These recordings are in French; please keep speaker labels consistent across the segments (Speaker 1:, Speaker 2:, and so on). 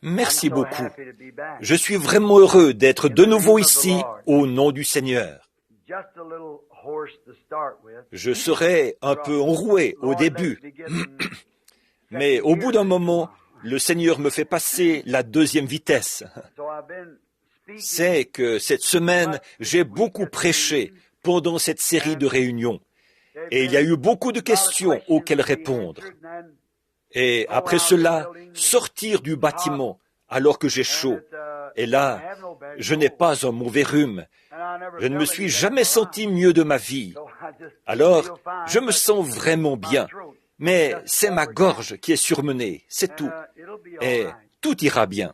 Speaker 1: Merci beaucoup. Je suis vraiment heureux d'être de nouveau ici au nom du Seigneur. Je serai un peu enroué au début, mais au bout d'un moment, le Seigneur me fait passer la deuxième vitesse. C'est que cette semaine, j'ai beaucoup prêché pendant cette série de réunions, et il y a eu beaucoup de questions auxquelles répondre. Et après cela, sortir du bâtiment alors que j'ai chaud. Et là, je n'ai pas un mauvais rhume. Je ne me suis jamais senti mieux de ma vie. Alors, je me sens vraiment bien. Mais c'est ma gorge qui est surmenée, c'est tout. Et tout ira bien.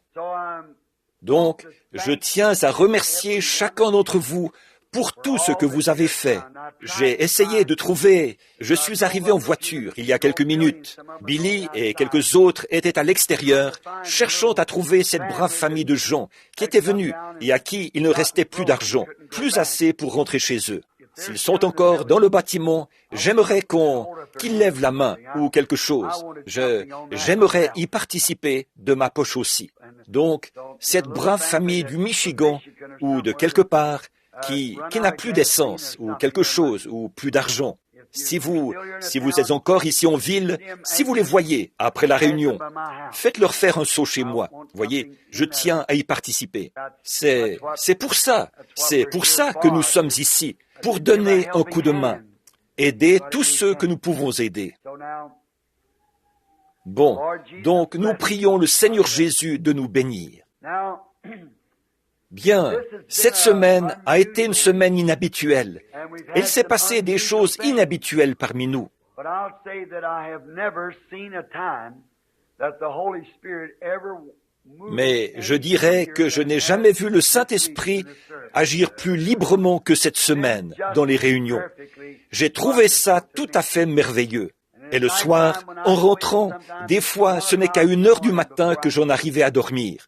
Speaker 1: Donc, je tiens à remercier chacun d'entre vous pour tout ce que vous avez fait. J'ai essayé de trouver... Je suis arrivé en voiture il y a quelques minutes. Billy et quelques autres étaient à l'extérieur, cherchant à trouver cette brave famille de gens qui étaient venus et à qui il ne restait plus d'argent, plus assez pour rentrer chez eux. S'ils sont encore dans le bâtiment, j'aimerais qu'ils lèvent la main ou quelque chose. J'aimerais y participer de ma poche aussi. Donc, cette brave famille du Michigan ou de quelque part qui n'a plus d'essence ou quelque chose ou plus d'argent. Si vous êtes encore ici en ville, si vous les voyez après la réunion, faites-leur faire un saut chez moi. Voyez, je tiens à y participer. C'est pour ça que nous sommes ici, pour donner un coup de main, aider tous ceux que nous pouvons aider. Bon, donc nous prions le Seigneur Jésus de nous bénir. Bien, cette semaine a été une semaine inhabituelle. Il s'est passé des choses inhabituelles parmi nous. Mais je dirais que je n'ai jamais vu le Saint-Esprit agir plus librement que cette semaine dans les réunions. J'ai trouvé ça tout à fait merveilleux. Et le soir, en rentrant, des fois, ce n'est qu'à 1h du matin que j'en arrivais à dormir.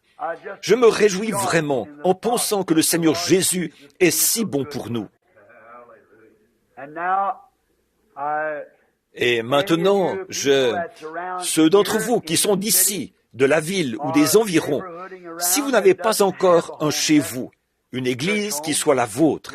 Speaker 1: Je me réjouis vraiment en pensant que le Seigneur Jésus est si bon pour nous. Et maintenant, ceux d'entre vous qui sont d'ici, de la ville ou des environs, si vous n'avez pas encore un chez vous, une église qui soit la vôtre,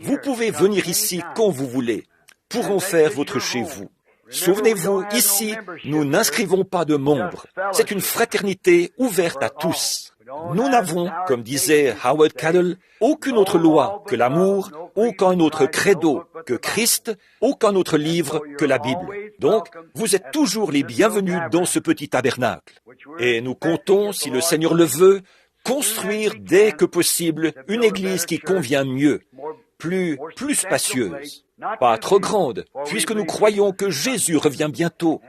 Speaker 1: vous pouvez venir ici quand vous voulez, pour en faire votre chez vous. Souvenez-vous, ici, nous n'inscrivons pas de membres. C'est une fraternité ouverte à tous. Nous n'avons, comme disait Howard Cadell, aucune autre loi que l'amour, aucun autre credo que Christ, aucun autre livre que la Bible. Donc, vous êtes toujours les bienvenus dans ce petit tabernacle. Et nous comptons, si le Seigneur le veut, construire dès que possible une église qui convient mieux, plus spacieuse. Pas trop grande, puisque nous croyons que Jésus revient bientôt.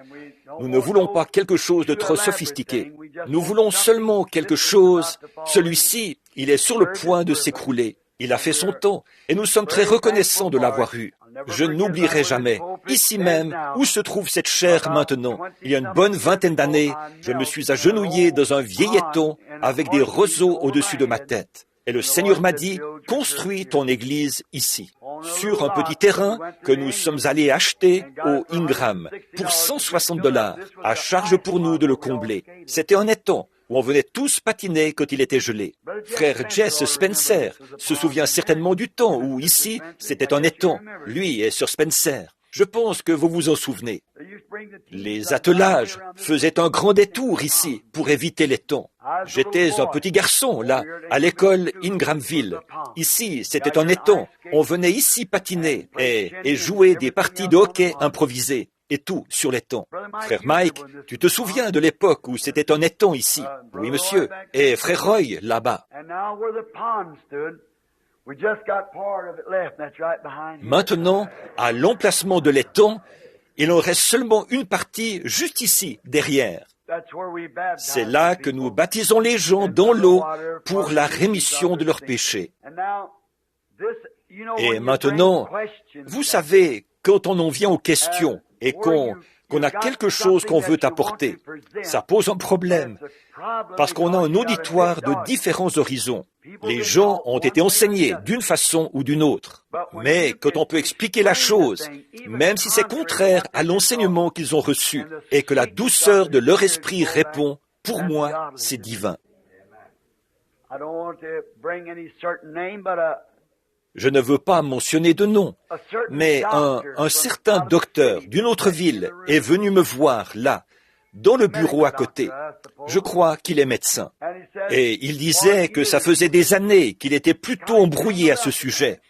Speaker 1: Nous ne voulons pas quelque chose de trop sophistiqué. Nous voulons seulement quelque chose. Celui-ci, il est sur le point de s'écrouler. Il a fait son temps, et nous sommes très reconnaissants de l'avoir eu. Je n'oublierai jamais, ici même, où se trouve cette chaire maintenant. Il y a une bonne vingtaine d'années, je me suis agenouillé dans un vieil étang avec des roseaux au-dessus de ma tête. Et le Seigneur m'a dit, construis ton église ici, sur un petit terrain que nous sommes allés acheter au Ingram pour $160, à charge pour nous de le combler. C'était un étang où on venait tous patiner quand il était gelé. Frère Jess Spencer se souvient certainement du temps où ici, c'était un étang, lui et Sir Spencer. Je pense que vous vous en souvenez. Les attelages faisaient un grand détour ici pour éviter les temps. J'étais un petit garçon, là, à l'école Ingramville. Ici, c'était un étang. On venait ici patiner et jouer des parties de hockey improvisées. Et tout sur l'étang. Frère Mike, tu te souviens de l'époque où c'était un étang ici? Oui, monsieur. Et frère Roy, là-bas. Maintenant, à l'emplacement de l'étang, Il en reste seulement une partie juste ici, derrière. C'est là que nous baptisons les gens dans l'eau pour la rémission de leurs péchés. Et maintenant, vous savez, quand on en vient aux questions et qu'on a quelque chose qu'on veut apporter, ça pose un problème, parce qu'on a un auditoire de différents horizons. Les gens ont été enseignés d'une façon ou d'une autre. Mais quand on peut expliquer la chose, même si c'est contraire à l'enseignement qu'ils ont reçu, et que la douceur de leur esprit répond, pour moi, c'est divin. Je ne veux pas mentionner de nom, mais un certain docteur d'une autre ville est venu me voir là, dans le bureau à côté. Je crois qu'il est médecin. Et il disait que ça faisait des années qu'il était plutôt embrouillé à ce sujet.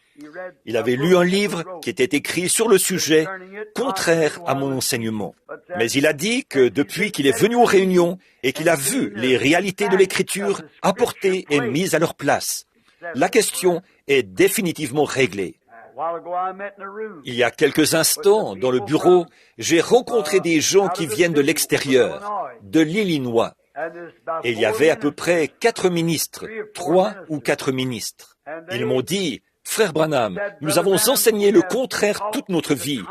Speaker 1: Il avait lu un livre qui était écrit sur le sujet, contraire à mon enseignement. Mais il a dit que depuis qu'il est venu aux réunions et qu'il a vu les réalités de l'Écriture apportées et mises à leur place, la question est définitivement réglée. Il y a quelques instants, dans le bureau, j'ai rencontré des gens qui viennent de l'extérieur, de l'Illinois. Et il y avait à peu près 4 ministres, 3 ou 4 ministres. Ils m'ont dit, « Frère Branham, nous avons enseigné le contraire toute notre vie,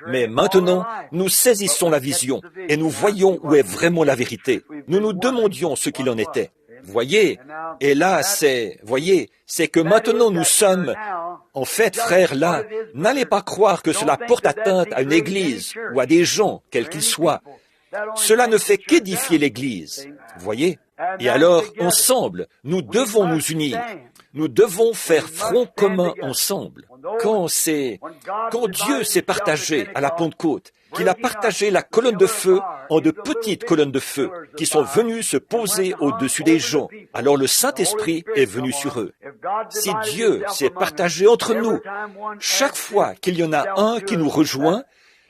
Speaker 1: mais maintenant, nous saisissons la vision et nous voyons où est vraiment la vérité. Nous nous demandions ce qu'il en était. » Voyez, et là, c'est que maintenant nous sommes, en fait, frères, là, n'allez pas croire que cela porte atteinte à une église ou à des gens, quels qu'ils soient. Cela ne fait qu'édifier l'église, voyez. Et alors, ensemble, nous devons nous unir. Nous devons faire front commun ensemble. Quand Dieu s'est partagé à la Pentecôte, qu'il a partagé la colonne de feu en de petites colonnes de feu qui sont venues se poser au-dessus des gens. Alors le Saint-Esprit est venu sur eux. Si Dieu s'est partagé entre nous, chaque fois qu'il y en a un qui nous rejoint,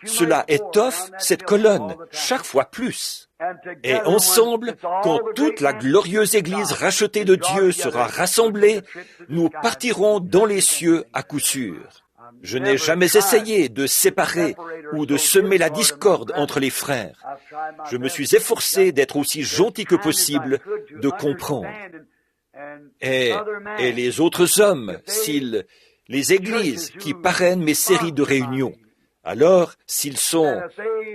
Speaker 1: cela étoffe cette colonne chaque fois plus. Et ensemble, quand toute la glorieuse Église rachetée de Dieu sera rassemblée, nous partirons dans les cieux à coup sûr. Je n'ai jamais essayé de séparer ou de semer la discorde entre les frères. Je me suis efforcé d'être aussi gentil que possible, de comprendre. Et les autres hommes, les églises qui parrainent mes séries de réunions, alors,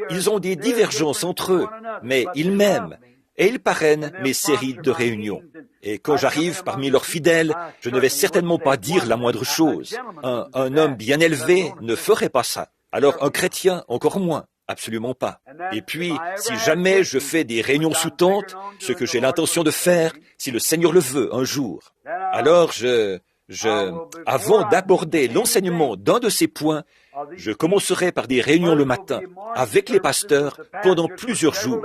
Speaker 1: ils ont des divergences entre eux, mais ils m'aiment, et ils parrainent mes séries de réunions. Et quand j'arrive parmi leurs fidèles, je ne vais certainement pas dire la moindre chose. Un homme bien élevé ne ferait pas ça. Alors un chrétien, encore moins. Absolument pas. Et puis, si jamais je fais des réunions sous tente, ce que j'ai l'intention de faire, si le Seigneur le veut, un jour, alors avant d'aborder l'enseignement d'un de ces points, je commencerai par des réunions le matin avec les pasteurs pendant plusieurs jours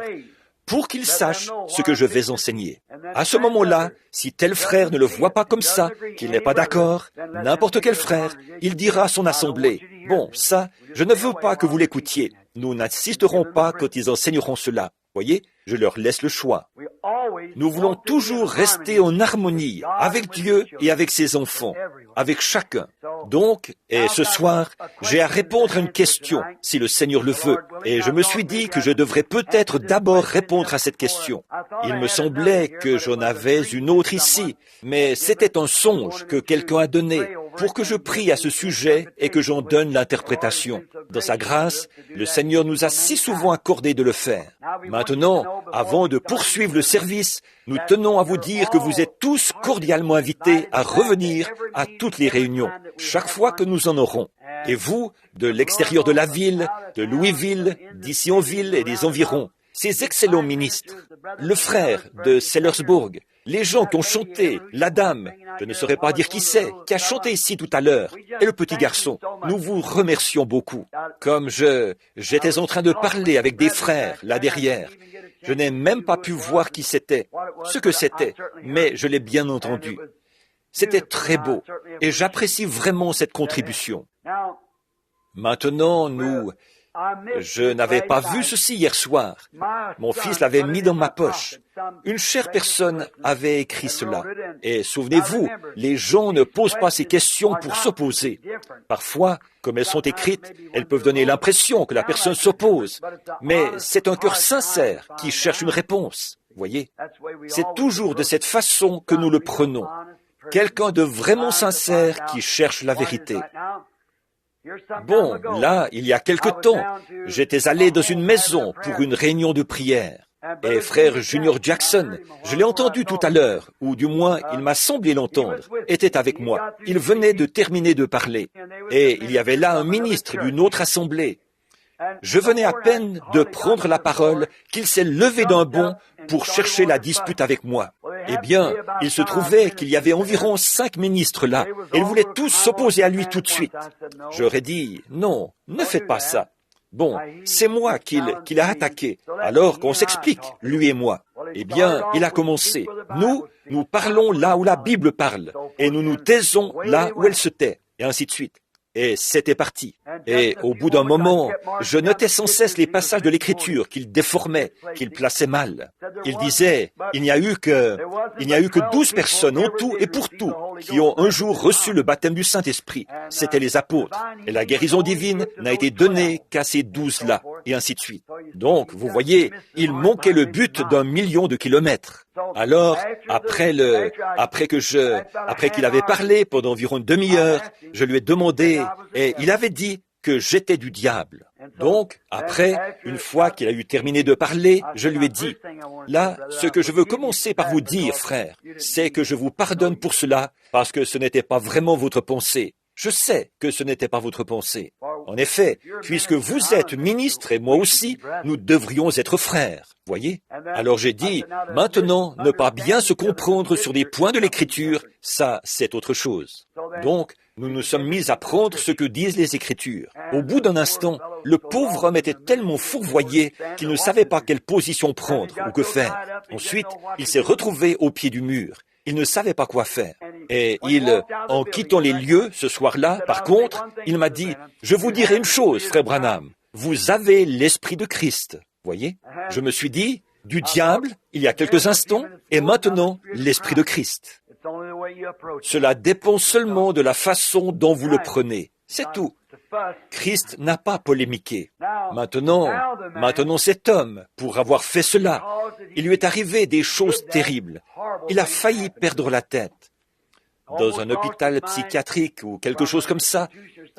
Speaker 1: pour qu'ils sachent ce que je vais enseigner. À ce moment-là, si tel frère ne le voit pas comme ça, qu'il n'est pas d'accord, n'importe quel frère, il dira à son assemblée, « Bon, ça, je ne veux pas que vous l'écoutiez. Nous n'assisterons pas quand ils enseigneront cela. » Voyez, je leur laisse le choix. Nous voulons toujours rester en harmonie avec Dieu et avec ses enfants, avec chacun. Donc, et ce soir, j'ai à répondre à une question, si le Seigneur le veut, et je me suis dit que je devrais peut-être d'abord répondre à cette question. Il me semblait que j'en avais une autre ici, mais c'était un songe que quelqu'un a donné pour que je prie à ce sujet et que j'en donne l'interprétation. Dans sa grâce, le Seigneur nous a si souvent accordé de le faire. Maintenant, avant de poursuivre le service, nous tenons à vous dire que vous êtes tous cordialement invités à revenir à toutes les réunions, chaque fois que nous en aurons. Et vous, de l'extérieur de la ville, de Louisville, d'ici en ville et des environs, ces excellents ministres, le frère de Sellersburg, les gens qui ont chanté, la dame, je ne saurais pas dire qui c'est, qui a chanté ici tout à l'heure, et le petit garçon, nous vous remercions beaucoup. Comme j'étais en train de parler avec des frères là derrière, je n'ai même pas pu voir qui c'était, ce que c'était, mais je l'ai bien entendu. C'était très beau, et j'apprécie vraiment cette contribution. Maintenant, Je n'avais pas vu ceci hier soir. Mon fils l'avait mis dans ma poche. Une chère personne avait écrit cela. Et souvenez-vous, les gens ne posent pas ces questions pour s'opposer. Parfois, comme elles sont écrites, elles peuvent donner l'impression que la personne s'oppose. Mais c'est un cœur sincère qui cherche une réponse. Voyez, c'est toujours de cette façon que nous le prenons. Quelqu'un de vraiment sincère qui cherche la vérité. Bon, là, il y a quelque temps, j'étais allé dans une maison pour une réunion de prière. Et frère Junior Jackson, je l'ai entendu tout à l'heure, ou du moins il m'a semblé l'entendre, était avec moi. Il venait de terminer de parler. Et il y avait là un ministre d'une autre assemblée. Je venais à peine de prendre la parole qu'il s'est levé d'un bond pour chercher la dispute avec moi. Eh bien, il se trouvait qu'il y avait environ 5 ministres là, et ils voulaient tous s'opposer à lui tout de suite. J'aurais dit, non, ne faites pas ça. Bon, c'est moi qu'il a attaqué, alors qu'on s'explique, lui et moi. Eh bien, il a commencé. Nous parlons là où la Bible parle, et nous nous taisons là où elle se tait, et ainsi de suite. Et c'était parti. Et au bout d'un moment, je notais sans cesse les passages de l'Écriture qu'il déformait, qu'il plaçait mal. Il disait, il n'y a eu que 12 personnes en tout et pour tout qui ont un jour reçu le baptême du Saint-Esprit. C'étaient les apôtres. Et la guérison divine n'a été donnée qu'à ces 12-là, et ainsi de suite. Donc, vous voyez, il manquait le but d'1 million de kilomètres. Alors, après qu'il avait parlé pendant environ une demi-heure, je lui ai demandé, et il avait dit que j'étais du diable. Donc, après, une fois qu'il a eu terminé de parler, je lui ai dit, là, ce que je veux commencer par vous dire, frère, c'est que je vous pardonne pour cela, parce que ce n'était pas vraiment votre pensée. Je sais que ce n'était pas votre pensée. En effet, puisque vous êtes ministre et moi aussi, nous devrions être frères. Voyez? Alors j'ai dit, maintenant, ne pas bien se comprendre sur des points de l'Écriture, ça, c'est autre chose. Donc, nous nous sommes mis à prendre ce que disent les Écritures. Au bout d'un instant, le pauvre homme était tellement fourvoyé qu'il ne savait pas quelle position prendre ou que faire. Ensuite, il s'est retrouvé au pied du mur. Il ne savait pas quoi faire. Et en quittant les lieux ce soir-là, par contre, il m'a dit, « Je vous dirai une chose, frère Branham, vous avez l'Esprit de Christ. » Voyez? Je me suis dit, du diable, il y a quelques instants, et maintenant, l'Esprit de Christ. Cela dépend seulement de la façon dont vous le prenez. C'est tout. Christ n'a pas polémiqué. Maintenant, cet homme, pour avoir fait cela, il lui est arrivé des choses terribles. Il a failli perdre la tête. Dans un hôpital psychiatrique ou quelque chose comme ça,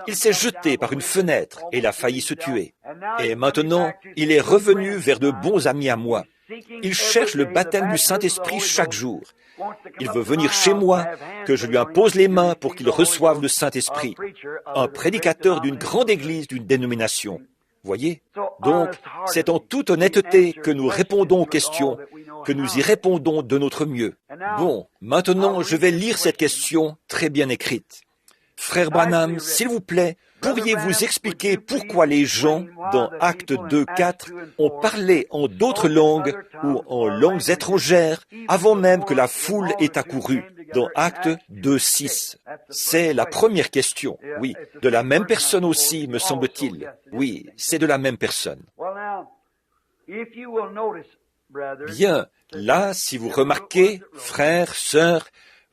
Speaker 1: il s'est jeté par une fenêtre et il a failli se tuer. Et maintenant, il est revenu vers de bons amis à moi. Il cherche le baptême du Saint-Esprit chaque jour. Il veut venir chez moi, que je lui impose les mains pour qu'il reçoive le Saint-Esprit. Un prédicateur d'une grande église, d'une dénomination. Voyez? Donc, c'est en toute honnêteté que nous répondons aux questions, que nous y répondons de notre mieux. Bon, maintenant, je vais lire cette question très bien écrite. Frère Branham, s'il vous plaît, pourriez-vous expliquer pourquoi les gens, dans Actes 2:4, ont parlé en d'autres langues ou en langues étrangères avant même que la foule ait accouru, dans Actes 2:6? C'est la première question. Oui, de la même personne aussi, me semble-t-il. Oui, c'est de la même personne. Bien, là, si vous remarquez, frères, sœurs,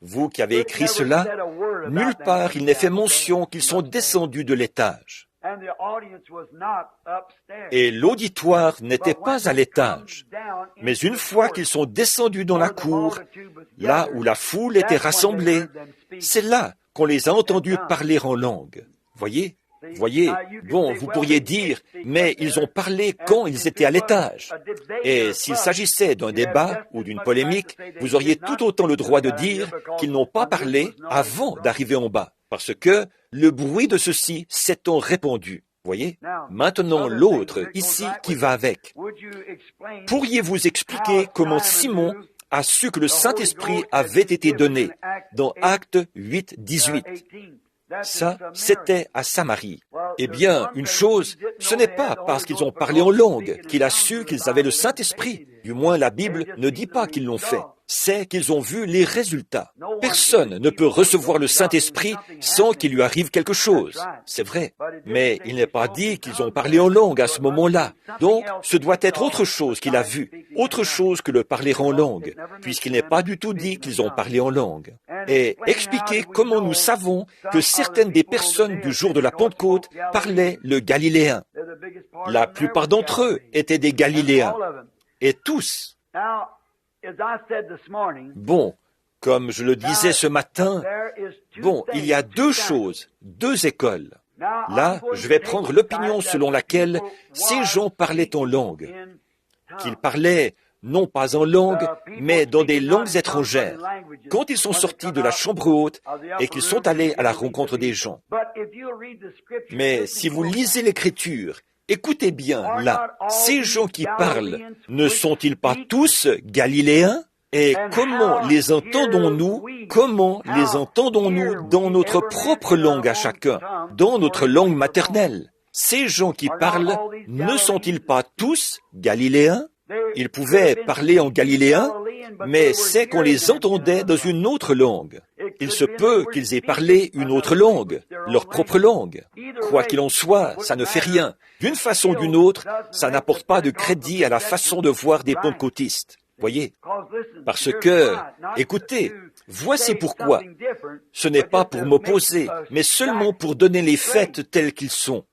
Speaker 1: vous qui avez écrit cela, nulle part il n'est fait mention qu'ils sont descendus de l'étage. Et l'auditoire n'était pas à l'étage. Mais une fois qu'ils sont descendus dans la cour, là où la foule était rassemblée, c'est là qu'on les a entendus parler en langue. Voyez, bon, vous pourriez dire, mais ils ont parlé quand ils étaient à l'étage. Et s'il s'agissait d'un débat ou d'une polémique, vous auriez tout autant le droit de dire qu'ils n'ont pas parlé avant d'arriver en bas, parce que le bruit de ceci s'étant répandu. Voyez? Maintenant, l'autre, ici, qui va avec. Pourriez-vous expliquer comment Simon a su que le Saint-Esprit avait été donné dans Actes 8:18? Ça, c'était à Samarie. Eh bien, une chose, ce n'est pas parce qu'ils ont parlé en langue qu'il a su qu'ils avaient le Saint-Esprit. Du moins, la Bible ne dit pas qu'ils l'ont fait. C'est qu'ils ont vu les résultats. Personne ne peut recevoir le Saint-Esprit sans qu'il lui arrive quelque chose. C'est vrai. Mais il n'est pas dit qu'ils ont parlé en langue à ce moment-là. Donc, ce doit être autre chose qu'il a vu, autre chose que le parler en langue, puisqu'il n'est pas du tout dit qu'ils ont parlé en langue. Et expliquer comment nous savons que certaines des personnes du jour de la Pentecôte parlaient le galiléen. La plupart d'entre eux étaient des Galiléens. Et tous. Bon, comme je le disais ce matin, il y a deux choses, deux écoles. Là, je vais prendre l'opinion selon laquelle ces gens parlaient en langue, qu'ils parlaient non pas en langue, mais dans des langues étrangères, quand ils sont sortis de la chambre haute et qu'ils sont allés à la rencontre des gens. Mais si vous lisez l'Écriture, écoutez bien, là, ces gens qui parlent, ne sont-ils pas tous Galiléens? Et comment les entendons-nous? Comment les entendons-nous dans notre propre langue à chacun, dans notre langue maternelle? Ces gens qui parlent, ne sont-ils pas tous Galiléens? Ils pouvaient parler en galiléen, mais c'est qu'on les entendait dans une autre langue. Il se peut qu'ils aient parlé une autre langue, leur propre langue. Quoi qu'il en soit, ça ne fait rien. D'une façon ou d'une autre, ça n'apporte pas de crédit à la façon de voir des pentecôtistes. Voyez? Parce que, écoutez, voici pourquoi. Ce n'est pas pour m'opposer, mais seulement pour donner les faits tels qu'ils sont.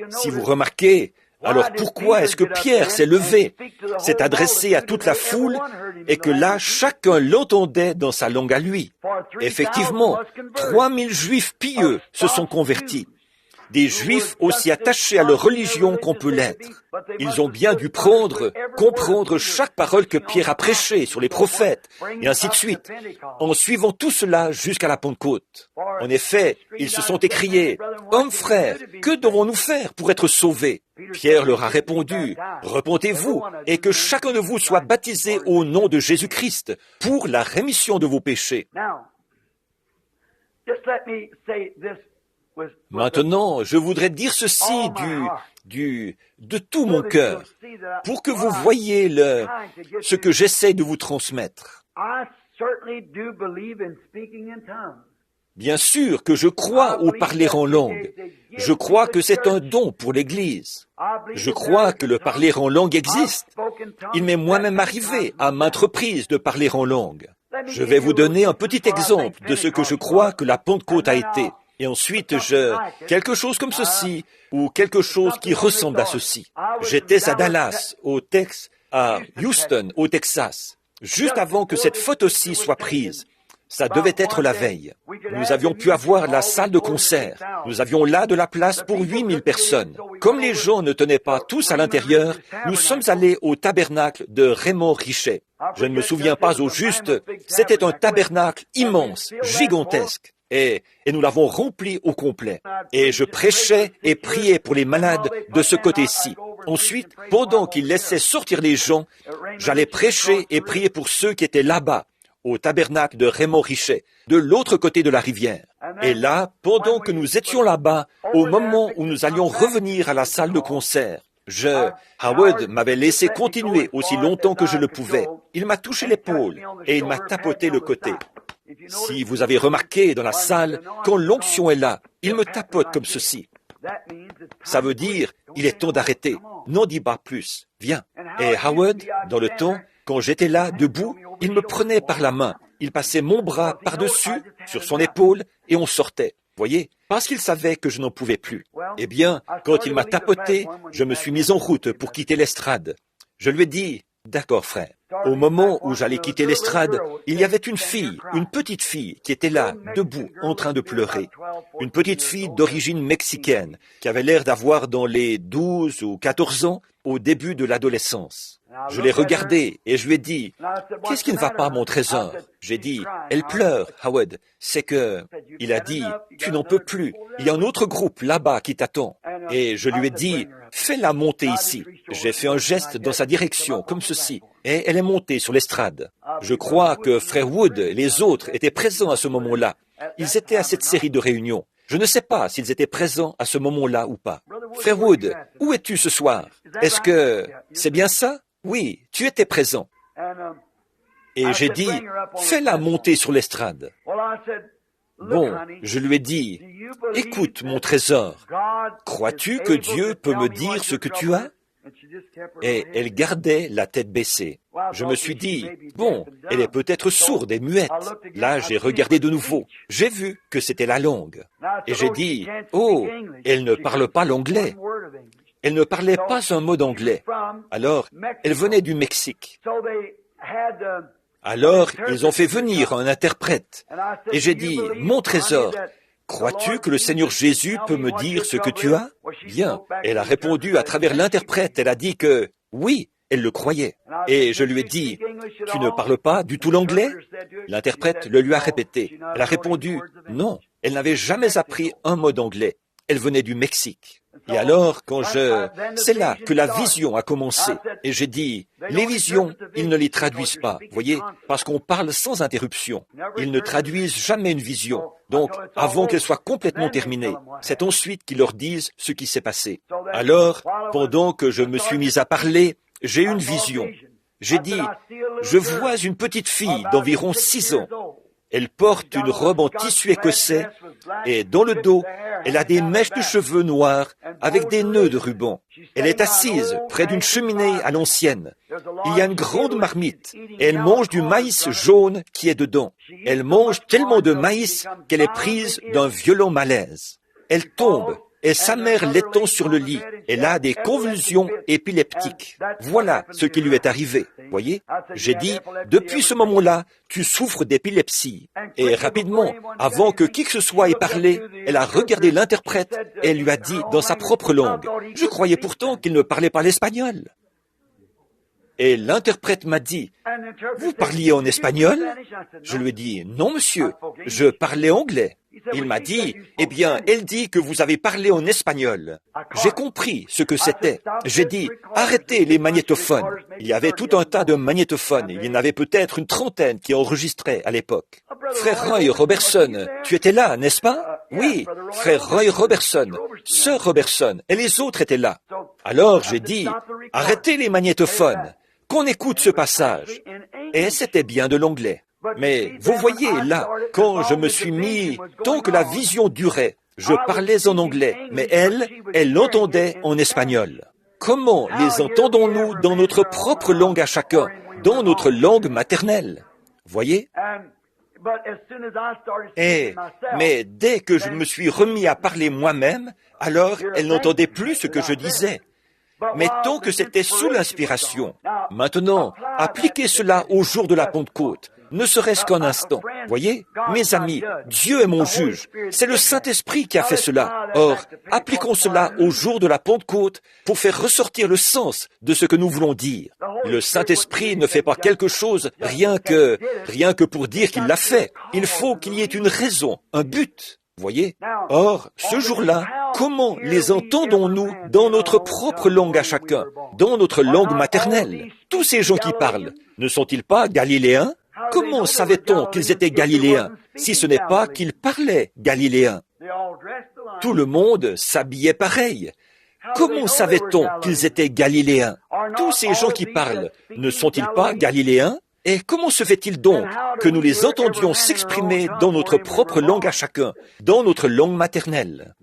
Speaker 1: Si vous remarquez, alors pourquoi est-ce que Pierre s'est levé, s'est adressé à toute la foule, et que là, chacun l'entendait dans sa langue à lui? Effectivement, 3000 Juifs pieux se sont convertis. Des Juifs aussi attachés à leur religion qu'on peut l'être. Ils ont bien dû comprendre chaque parole que Pierre a prêchée sur les prophètes, et ainsi de suite, en suivant tout cela jusqu'à la Pentecôte. En effet, ils se sont écriés, « Hommes frères, que devons-nous faire pour être sauvés ?» Pierre leur a répondu, « Repentez-vous, et que chacun de vous soit baptisé au nom de Jésus-Christ, pour la rémission de vos péchés. » Maintenant, je voudrais dire ceci de tout mon cœur, pour que vous voyiez ce que j'essaie de vous transmettre. Bien sûr que je crois au parler en langue. Je crois que c'est un don pour l'Église. Je crois que le parler en langue existe. Il m'est moi-même arrivé à maintes reprises de parler en langue. Je vais vous donner un petit exemple de ce que je crois que la Pentecôte a été. Et ensuite, quelque chose comme ceci, ou quelque chose qui ressemble à ceci. J'étais à Dallas, à Houston, au Texas, juste avant que cette photo-ci soit prise. Ça devait être la veille. Nous avions pu avoir la salle de concert. Nous avions là de la place pour 8000 personnes. Comme les gens ne tenaient pas tous à l'intérieur, nous sommes allés au tabernacle de Raymond Richet. Je ne me souviens pas au juste, c'était un tabernacle immense, gigantesque. Et nous l'avons rempli au complet. Et je prêchais et priais pour les malades de ce côté-ci. Ensuite, pendant qu'il laissait sortir les gens, j'allais prêcher et prier pour ceux qui étaient là-bas, au tabernacle de Raymond Richet, de l'autre côté de la rivière. Et là, pendant que nous étions là-bas, au moment où nous allions revenir à la salle de concert, Howard m'avait laissé continuer aussi longtemps que je le pouvais. Il m'a touché l'épaule et il m'a tapoté le côté. Si vous avez remarqué dans la salle, quand l'onction est là, il me tapote comme ceci. Ça veut dire, il est temps d'arrêter. N'en dis pas plus. Viens. Et Howard, dans le temps, quand j'étais là, debout, il me prenait par la main. Il passait mon bras par-dessus, sur son épaule, et on sortait. Voyez, parce qu'il savait que je n'en pouvais plus. Eh bien, quand il m'a tapoté, je me suis mis en route pour quitter l'estrade. Je lui ai dit, « D'accord, frère. » Au moment où j'allais quitter l'estrade, il y avait une petite fille, qui était là, debout, en train de pleurer. Une petite fille d'origine mexicaine, qui avait l'air d'avoir dans les 12 ou 14 ans, au début de l'adolescence. Je l'ai regardée et je lui ai dit, « Qu'est-ce qui ne va pas, mon trésor ?» J'ai dit, « Elle pleure, Howard. » C'est que... Il a dit, « Tu n'en peux plus. Il y a un autre groupe là-bas qui t'attend. » Et je lui ai dit, « Fais-la monter ici. » J'ai fait un geste dans sa direction, comme ceci. Et elle est montée sur l'estrade. Je crois que Frère Wood et les autres étaient présents à ce moment-là. Ils étaient à cette série de réunions. Je ne sais pas s'ils étaient présents à ce moment-là ou pas. Frère Wood, où es-tu ce soir? Est-ce que... C'est bien ça? Oui, tu étais présent. Et j'ai dit, fais-la monter sur l'estrade. Bon, je lui ai dit, écoute mon trésor, crois-tu que Dieu peut me dire ce que tu as? Et elle gardait la tête baissée. Je me suis dit, bon, elle est peut-être sourde et muette. Là, j'ai regardé de nouveau. J'ai vu que c'était la langue. Et j'ai dit, oh, elle ne parle pas l'anglais. Elle ne parlait pas un mot d'anglais. Alors, elle venait du Mexique. Alors, ils ont fait venir un interprète. Et j'ai dit, mon trésor, crois-tu que le Seigneur Jésus peut me dire ce que tu as? Bien. Elle a répondu à travers l'interprète. Elle a dit que oui, elle le croyait. Et je lui ai dit, tu ne parles pas du tout l'anglais? L'interprète le lui a répété. Elle a répondu, non, elle n'avait jamais appris un mot d'anglais. Elle venait du Mexique. Et alors, c'est là que la vision a commencé. Et j'ai dit, les visions, ils ne les traduisent pas, voyez, parce qu'on parle sans interruption. Ils ne traduisent jamais une vision. Donc, avant qu'elle soit complètement terminée, c'est ensuite qu'ils leur disent ce qui s'est passé. Alors, pendant que je me suis mis à parler, j'ai eu une vision. J'ai dit, je vois une petite fille d'environ 6 ans. Elle porte une robe en tissu écossais et dans le dos, elle a des mèches de cheveux noirs avec des nœuds de ruban. Elle est assise près d'une cheminée à l'ancienne. Il y a une grande marmite et elle mange du maïs jaune qui est dedans. Elle mange tellement de maïs qu'elle est prise d'un violent malaise. Elle tombe et sa mère l'étend sur le lit. Elle a des convulsions épileptiques. Voilà ce qui lui est arrivé. Voyez, j'ai dit, depuis ce moment-là, tu souffres d'épilepsie. Et rapidement, avant que qui que ce soit ait parlé, elle a regardé l'interprète et elle lui a dit dans sa propre langue. Je croyais pourtant qu'il ne parlait pas l'espagnol. Et l'interprète m'a dit, vous parliez en espagnol? Je lui ai dit, non monsieur, je parlais anglais. Il m'a dit, eh bien, elle dit que vous avez parlé en espagnol. J'ai compris ce que c'était. J'ai dit, arrêtez les magnétophones. Il y avait tout un tas de magnétophones. Il y en avait peut-être une trentaine qui enregistraient à l'époque. Frère Roy Robertson, tu étais là, n'est-ce pas? Oui, frère Roy Robertson, sœur Robertson, et les autres étaient là. Alors j'ai dit, arrêtez les magnétophones, qu'on écoute ce passage. Et c'était bien de l'anglais. Mais vous voyez, là, quand je me suis mis, tant que la vision durait, je parlais en anglais, mais elle l'entendait en espagnol. Comment les entendons-nous dans notre propre langue à chacun, dans notre langue maternelle? Voyez? Mais dès que je me suis remis à parler moi-même, alors elle n'entendait plus ce que je disais. Mais tant que c'était sous l'inspiration. Maintenant, appliquez cela au jour de la Pentecôte, ne serait-ce qu'un instant. Voyez, mes amis, Dieu est mon juge. C'est le Saint-Esprit qui a fait cela. Or, appliquons cela au jour de la Pentecôte pour faire ressortir le sens de ce que nous voulons dire. Le Saint-Esprit ne fait pas quelque chose rien que pour dire qu'il l'a fait. Il faut qu'il y ait une raison, un but. Voyez? Or, ce jour-là, comment les entendons-nous dans notre propre langue à chacun, dans notre langue maternelle? Tous ces gens qui parlent, ne sont-ils pas galiléens? Comment savait-on qu'ils étaient galiléens, si ce n'est pas qu'ils parlaient galiléen? Tout le monde s'habillait pareil. Comment savait-on qu'ils étaient galiléens? Tous ces gens qui parlent, ne sont-ils pas galiléens? Et comment se fait-il donc que nous les entendions s'exprimer dans notre propre langue à chacun, dans notre langue maternelle?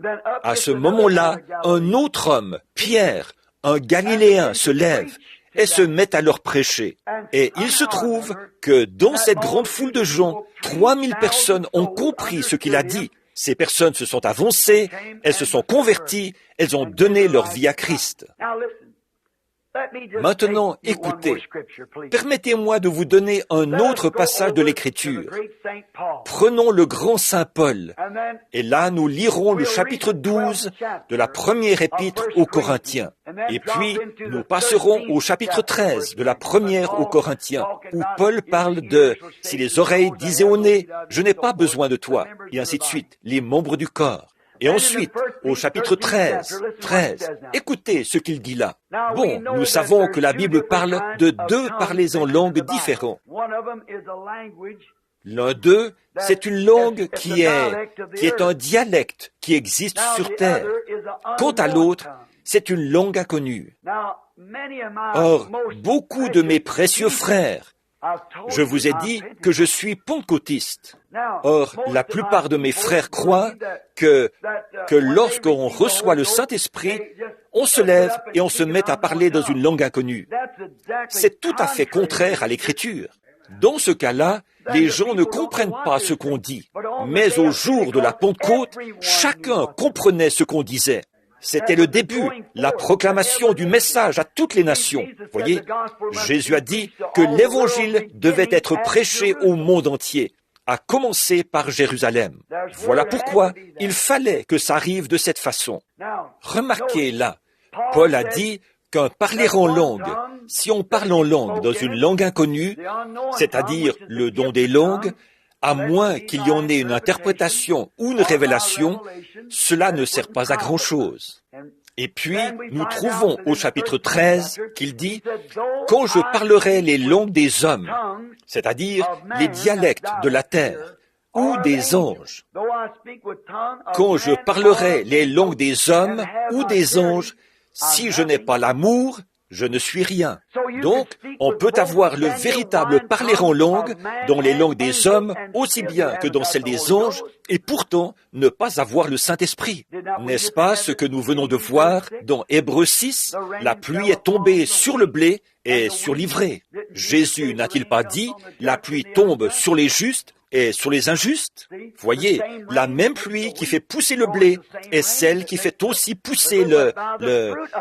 Speaker 1: À ce moment-là, un autre homme, Pierre, un Galiléen, se lève et se met à leur prêcher. Et il se trouve que dans cette grande foule de gens, 3000 personnes ont compris ce qu'il a dit. Ces personnes se sont avancées, elles se sont converties, elles ont donné leur vie à Christ. Maintenant, écoutez, permettez-moi de vous donner un autre passage de l'Écriture. Prenons le grand Saint Paul, et là nous lirons le chapitre 12 de la première épître aux Corinthiens. Et puis, nous passerons au chapitre 13 de la première aux Corinthiens, où Paul parle de « si les oreilles disaient au nez, je n'ai pas besoin de toi », et ainsi de suite, les membres du corps. Et ensuite, au chapitre 13, écoutez ce qu'il dit là. Bon, nous savons que la Bible parle de 2 parlers en langue différents. L'un d'eux, c'est une langue qui est un dialecte qui existe sur terre. Quant à l'autre, c'est une langue inconnue. Or, beaucoup de mes précieux frères, je vous ai dit que je suis pentecôtiste. Or, la plupart de mes frères croient que lorsqu'on reçoit le Saint-Esprit, on se lève et on se met à parler dans une langue inconnue. C'est tout à fait contraire à l'Écriture. Dans ce cas-là, les gens ne comprennent pas ce qu'on dit. Mais au jour de la Pentecôte, chacun comprenait ce qu'on disait. C'était le début, la proclamation du message à toutes les nations. Voyez, Jésus a dit que l'Évangile devait être prêché au monde entier, à commencer par Jérusalem. Voilà pourquoi il fallait que ça arrive de cette façon. Remarquez là, Paul a dit qu'un parler en langue, si on parle en langue dans une langue inconnue, c'est-à-dire le don des langues, à moins qu'il y en ait une interprétation ou une révélation, cela ne sert pas à grand-chose. Et puis, nous trouvons au chapitre 13 qu'il dit « Quand je parlerai les langues des hommes, c'est-à-dire les dialectes de la terre, ou des anges, quand je parlerai les langues des hommes ou des anges, si je n'ai pas l'amour, je ne suis rien. » Donc, on peut avoir le véritable parler en langue dans les langues des hommes aussi bien que dans celles des anges, et pourtant ne pas avoir le Saint-Esprit. N'est-ce pas ce que nous venons de voir dans Hébreux 6? La pluie est tombée sur le blé et sur l'ivraie. Jésus n'a-t-il pas dit « La pluie tombe sur les justes et sur les injustes ?» Voyez, la même pluie qui fait pousser le blé est celle qui fait aussi pousser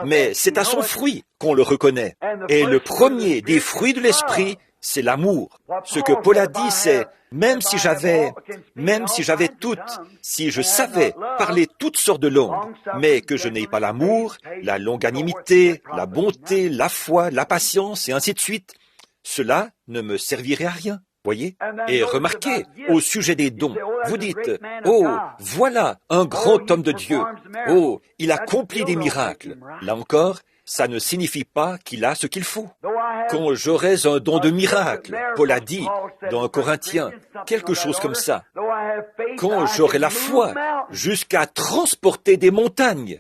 Speaker 1: mais c'est à son fruit qu'on le reconnaît. Et le premier des fruits de l'esprit, c'est l'amour. Ce que Paul a dit, c'est même si je savais parler toutes sortes de langues, mais que je n'ai pas l'amour, la longanimité, la bonté, la foi, la patience et ainsi de suite, cela ne me servirait à rien. Voyez? Et remarquez, au sujet des dons, vous dites, « Oh, voilà un grand homme de Dieu. Oh, il accomplit des miracles. » Là encore, ça ne signifie pas qu'il a ce qu'il faut. Quand j'aurais un don de miracle, Paul a dit dans 1 Corinthiens, quelque chose comme ça. Quand j'aurai la foi jusqu'à transporter des montagnes,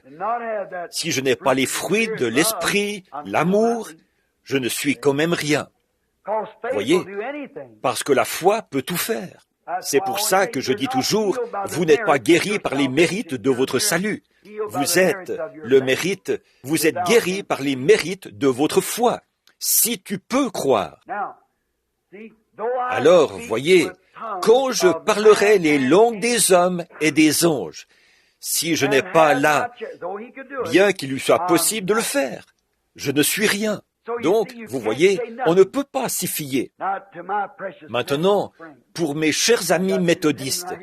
Speaker 1: si je n'ai pas les fruits de l'esprit, l'amour, je ne suis quand même rien. Voyez, parce que la foi peut tout faire. C'est pour ça que je dis toujours, vous n'êtes pas guéri par les mérites de votre salut. Vous êtes guéri par les mérites de votre foi, si tu peux croire. Alors, voyez, quand je parlerai les langues des hommes et des anges, si je n'ai pas là, bien qu'il lui soit possible de le faire, je ne suis rien. Donc, vous voyez, on ne peut pas s'y fier. Maintenant, pour mes chers amis méthodistes,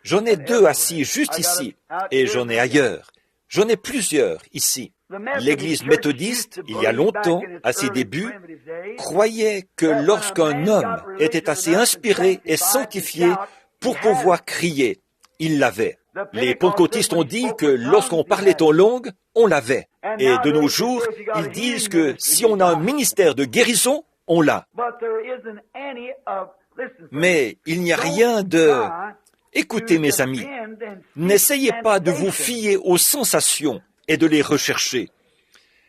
Speaker 1: j'en ai 2 assis juste ici, et j'en ai ailleurs. J'en ai plusieurs ici. L'Église méthodiste, il y a longtemps, à ses débuts, croyait que lorsqu'un homme était assez inspiré et sanctifié pour pouvoir crier, il l'avait. Les pentecôtistes ont dit que lorsqu'on parlait en langue, on l'avait. Et de nos jours, ils disent que si on a un ministère de guérison, on l'a. Mais il n'y a rien de... Écoutez mes amis, n'essayez pas de vous fier aux sensations et de les rechercher,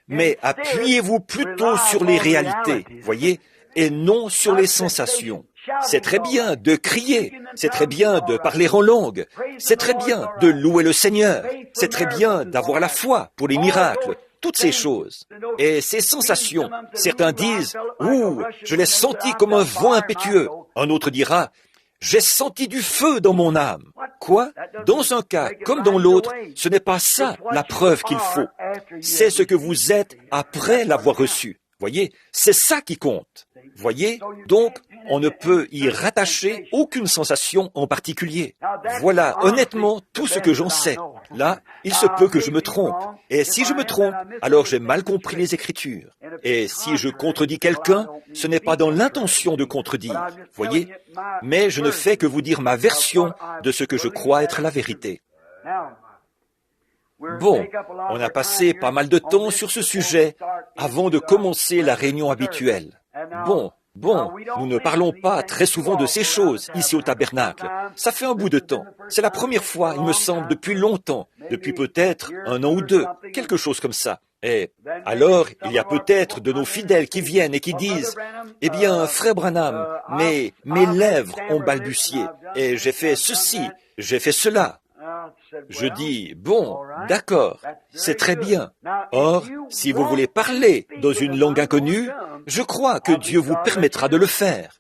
Speaker 1: mais appuyez-vous plutôt sur les réalités, voyez, et non sur les sensations. C'est très bien de crier, c'est très bien de parler en langue, c'est très bien de louer le Seigneur, c'est très bien d'avoir la foi pour les miracles, toutes ces choses. Et ces sensations, certains disent « Ouh, je l'ai senti comme un vent impétueux ». Un autre dira « J'ai senti du feu dans mon âme ». Quoi? Dans un cas comme dans l'autre, ce n'est pas ça la preuve qu'il faut. C'est ce que vous êtes après l'avoir reçu. Voyez, c'est ça qui compte. Voyez, donc, on ne peut y rattacher aucune sensation en particulier. Voilà, honnêtement, tout ce que j'en sais. Là, il se peut que je me trompe. Et si je me trompe, alors j'ai mal compris les Écritures. Et si je contredis quelqu'un, ce n'est pas dans l'intention de contredire. Voyez, mais je ne fais que vous dire ma version de ce que je crois être la vérité. Bon, on a passé pas mal de temps sur ce sujet avant de commencer la réunion habituelle. Bon, nous ne parlons pas très souvent de ces choses ici au tabernacle. Ça fait un bout de temps. C'est la première fois, il me semble, depuis longtemps, depuis peut-être 1 an ou 2, quelque chose comme ça. Et alors, il y a peut-être de nos fidèles qui viennent et qui disent, « Eh bien, frère Branham, mes lèvres ont balbutié, et j'ai fait ceci, j'ai fait cela. » Je dis, bon, d'accord, c'est très bien. Or, si vous voulez parler dans une langue inconnue, je crois que Dieu vous permettra de le faire.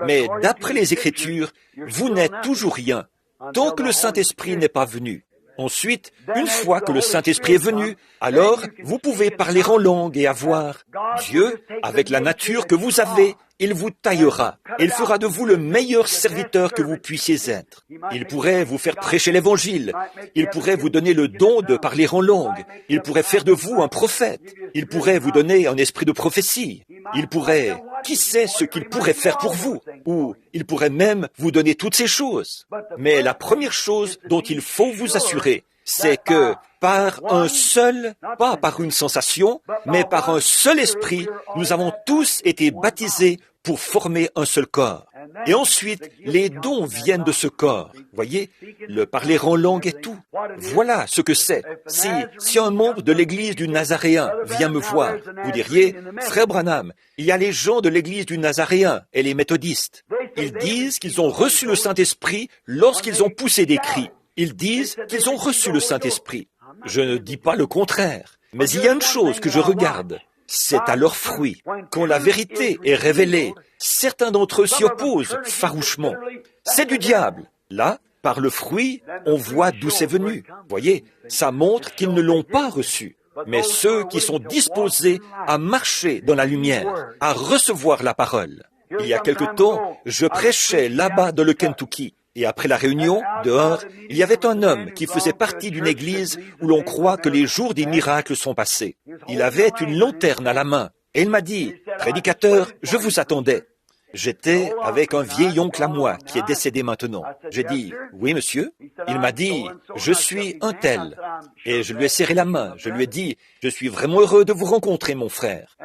Speaker 1: Mais d'après les Écritures, vous n'êtes toujours rien, tant que le Saint-Esprit n'est pas venu. Ensuite, une fois que le Saint-Esprit est venu, alors vous pouvez parler en langue et avoir Dieu, avec la nature que vous avez, il vous taillera. Il fera de vous le meilleur serviteur que vous puissiez être. Il pourrait vous faire prêcher l'Évangile. Il pourrait vous donner le don de parler en langue. Il pourrait faire de vous un prophète. Il pourrait vous donner un esprit de prophétie. Il pourrait... Qui sait ce qu'il pourrait faire pour vous? Ou il pourrait même vous donner toutes ces choses. Mais la première chose dont il faut vous assurer, c'est que par un seul, pas par une sensation, mais par un seul esprit, nous avons tous été baptisés pour former un seul corps. Et ensuite, les dons viennent de ce corps. Voyez, le parler en langue et tout. Voilà ce que c'est. Si un membre de l'église du Nazaréen vient me voir, vous diriez, « Frère Branham, il y a les gens de l'église du Nazaréen et les méthodistes. Ils disent qu'ils ont reçu le Saint-Esprit lorsqu'ils ont poussé des cris. Ils disent qu'ils ont reçu le Saint-Esprit. Je ne dis pas le contraire, mais il y a une chose que je regarde. C'est à leurs fruits. Quand la vérité est révélée, certains d'entre eux s'y opposent farouchement. C'est du diable. Là, par le fruit, on voit d'où c'est venu. Voyez, ça montre qu'ils ne l'ont pas reçu. Mais ceux qui sont disposés à marcher dans la lumière, à recevoir la parole. Il y a quelque temps, je prêchais là-bas dans le Kentucky. Et après la réunion, dehors, il y avait un homme qui faisait partie d'une église où l'on croit que les jours des miracles sont passés. Il avait une lanterne à la main. Et il m'a dit, « Prédicateur, je vous attendais. » J'étais avec un vieil oncle à moi qui est décédé maintenant. J'ai dit, « Oui, monsieur. » Il m'a dit, « Je suis un tel. » Et je lui ai serré la main. Je lui ai dit, « Je suis vraiment heureux de vous rencontrer, mon frère. »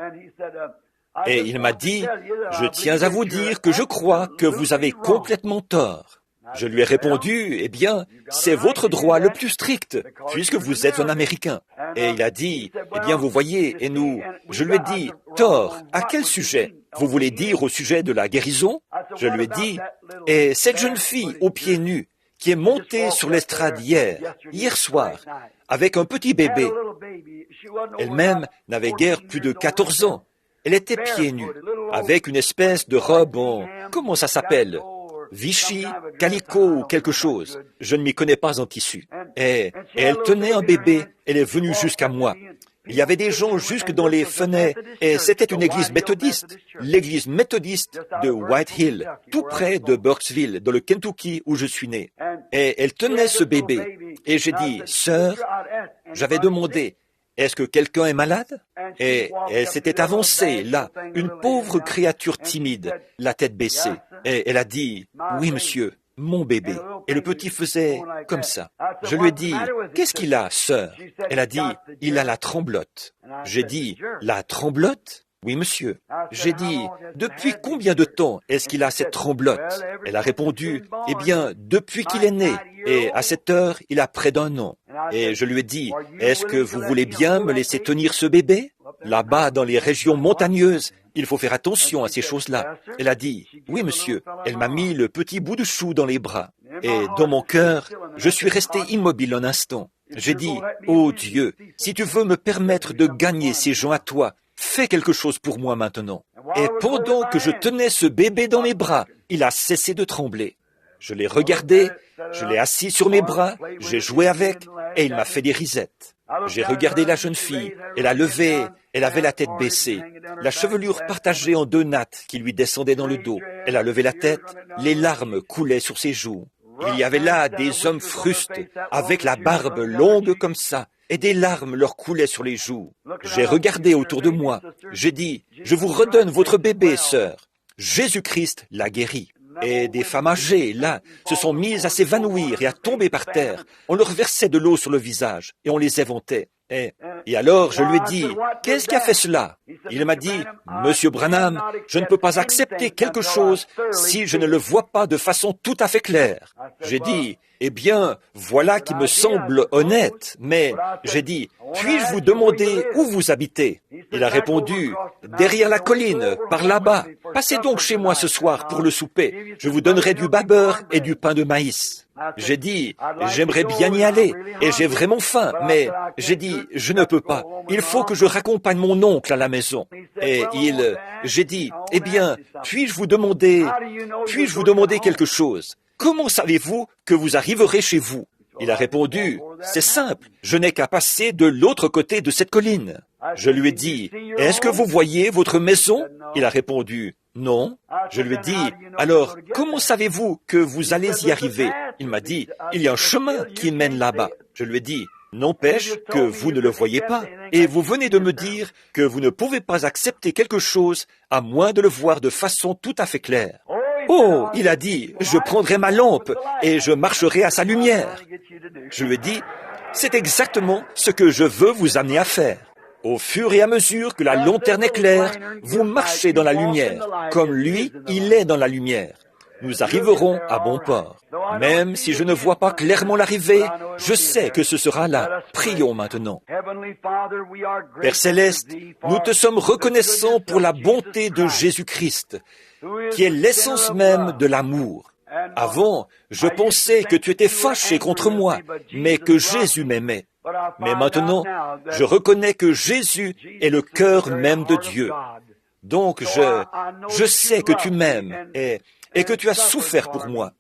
Speaker 1: Et il m'a dit, « Je tiens à vous dire que je crois que vous avez complètement tort. » Je lui ai répondu, « Eh bien, c'est votre droit le plus strict, puisque vous êtes un Américain. » Et il a dit, « Eh bien, vous voyez, et nous... » Je lui ai dit, « Tort, à quel sujet? Vous voulez dire au sujet de la guérison? » Je lui ai dit, « Et cette jeune fille aux pieds nus, qui est montée sur l'estrade hier soir, avec un petit bébé. Elle-même n'avait guère plus de 14 ans. Elle était pieds nus, avec une espèce de robe en... Comment ça s'appelle? Vichy, calico ou quelque chose. Je ne m'y connais pas en tissu. Et elle tenait un bébé. Elle est venue jusqu'à moi. Il y avait des gens jusque dans les fenêtres. Et c'était une église méthodiste. L'église méthodiste de White Hill, tout près de Burkesville, dans le Kentucky où je suis né. Et elle tenait ce bébé. Et j'ai dit, « Sœur, j'avais demandé, est-ce que quelqu'un est malade? » Et elle s'était avancée, là, une pauvre créature timide, la tête baissée. Et elle a dit, « Oui, monsieur, mon bébé. » Et le petit faisait comme ça. Je lui ai dit, « Qu'est-ce qu'il a, sœur? » Elle a dit, « Il a la tremblote. » J'ai dit, « La tremblote? » Oui, monsieur. J'ai dit, « Depuis combien de temps est-ce qu'il a cette tremblote? » Elle a répondu, « Eh bien, depuis qu'il est né. Et à cette heure, il a près d'un an. » Et je lui ai dit, « Est-ce que vous voulez bien me laisser tenir ce bébé? Là-bas, dans les régions montagneuses, il faut faire attention à ces choses-là. » Elle a dit, « Oui, monsieur. » Elle m'a mis le petit bout de chou dans les bras. Et dans mon cœur, je suis resté immobile un instant. J'ai dit, « Oh Dieu, si tu veux me permettre de gagner ces gens à toi, fais quelque chose pour moi maintenant. » Et pendant que je tenais ce bébé dans mes bras, il a cessé de trembler. Je l'ai regardé, je l'ai assis sur mes bras, j'ai joué avec, et il m'a fait des risettes. J'ai regardé la jeune fille, elle a levé, elle avait la tête baissée, la chevelure partagée en 2 nattes qui lui descendaient dans le dos. Elle a levé la tête, les larmes coulaient sur ses joues. Il y avait là des hommes frustes, avec la barbe longue comme ça, et des larmes leur coulaient sur les joues. J'ai regardé autour de moi, j'ai dit, « Je vous redonne votre bébé, sœur. » Jésus-Christ l'a guéri. Et des femmes âgées, là, se sont mises à s'évanouir et à tomber par terre. On leur versait de l'eau sur le visage et on les éventait. Et alors je lui ai dit, qu'est-ce qui a fait cela? Il m'a dit, Monsieur Branham, je ne peux pas accepter quelque chose si je ne le vois pas de façon tout à fait claire. J'ai dit, eh bien, voilà qui me semble honnête, mais j'ai dit, puis-je vous demander où vous habitez? Il a répondu, derrière la colline, par là-bas. Passez donc chez moi ce soir pour le souper. Je vous donnerai du beurre et du pain de maïs. J'ai dit, j'aimerais bien y aller, et j'ai vraiment faim, mais j'ai dit, je ne peux pas. Il faut que je raccompagne mon oncle à la maison. Et j'ai dit, eh bien, puis-je vous demander quelque chose? Comment savez-vous que vous arriverez chez vous? Il a répondu, c'est simple, je n'ai qu'à passer de l'autre côté de cette colline. Je lui ai dit, est-ce que vous voyez votre maison? Il a répondu, non. Je lui ai dit, alors, comment savez-vous que vous allez y arriver? Il m'a dit, il y a un chemin qui mène là-bas. Je lui ai dit, n'empêche que vous ne le voyez pas. Et vous venez de me dire que vous ne pouvez pas accepter quelque chose à moins de le voir de façon tout à fait claire. Oh, il a dit, je prendrai ma lampe et je marcherai à sa lumière. Je lui ai dit, c'est exactement ce que je veux vous amener à faire. Au fur et à mesure que la lanterne éclaire, vous marchez dans la lumière, comme lui, il est dans la lumière. Nous arriverons à bon port. Même si je ne vois pas clairement l'arrivée, je sais que ce sera là. Prions maintenant. Père Céleste, nous te sommes reconnaissants pour la bonté de Jésus-Christ, qui est l'essence même de l'amour. Avant, je pensais que tu étais fâché contre moi, mais que Jésus m'aimait. Mais maintenant, je reconnais que Jésus est le cœur même de Dieu. Donc, je sais que tu m'aimes et que tu as souffert pour moi.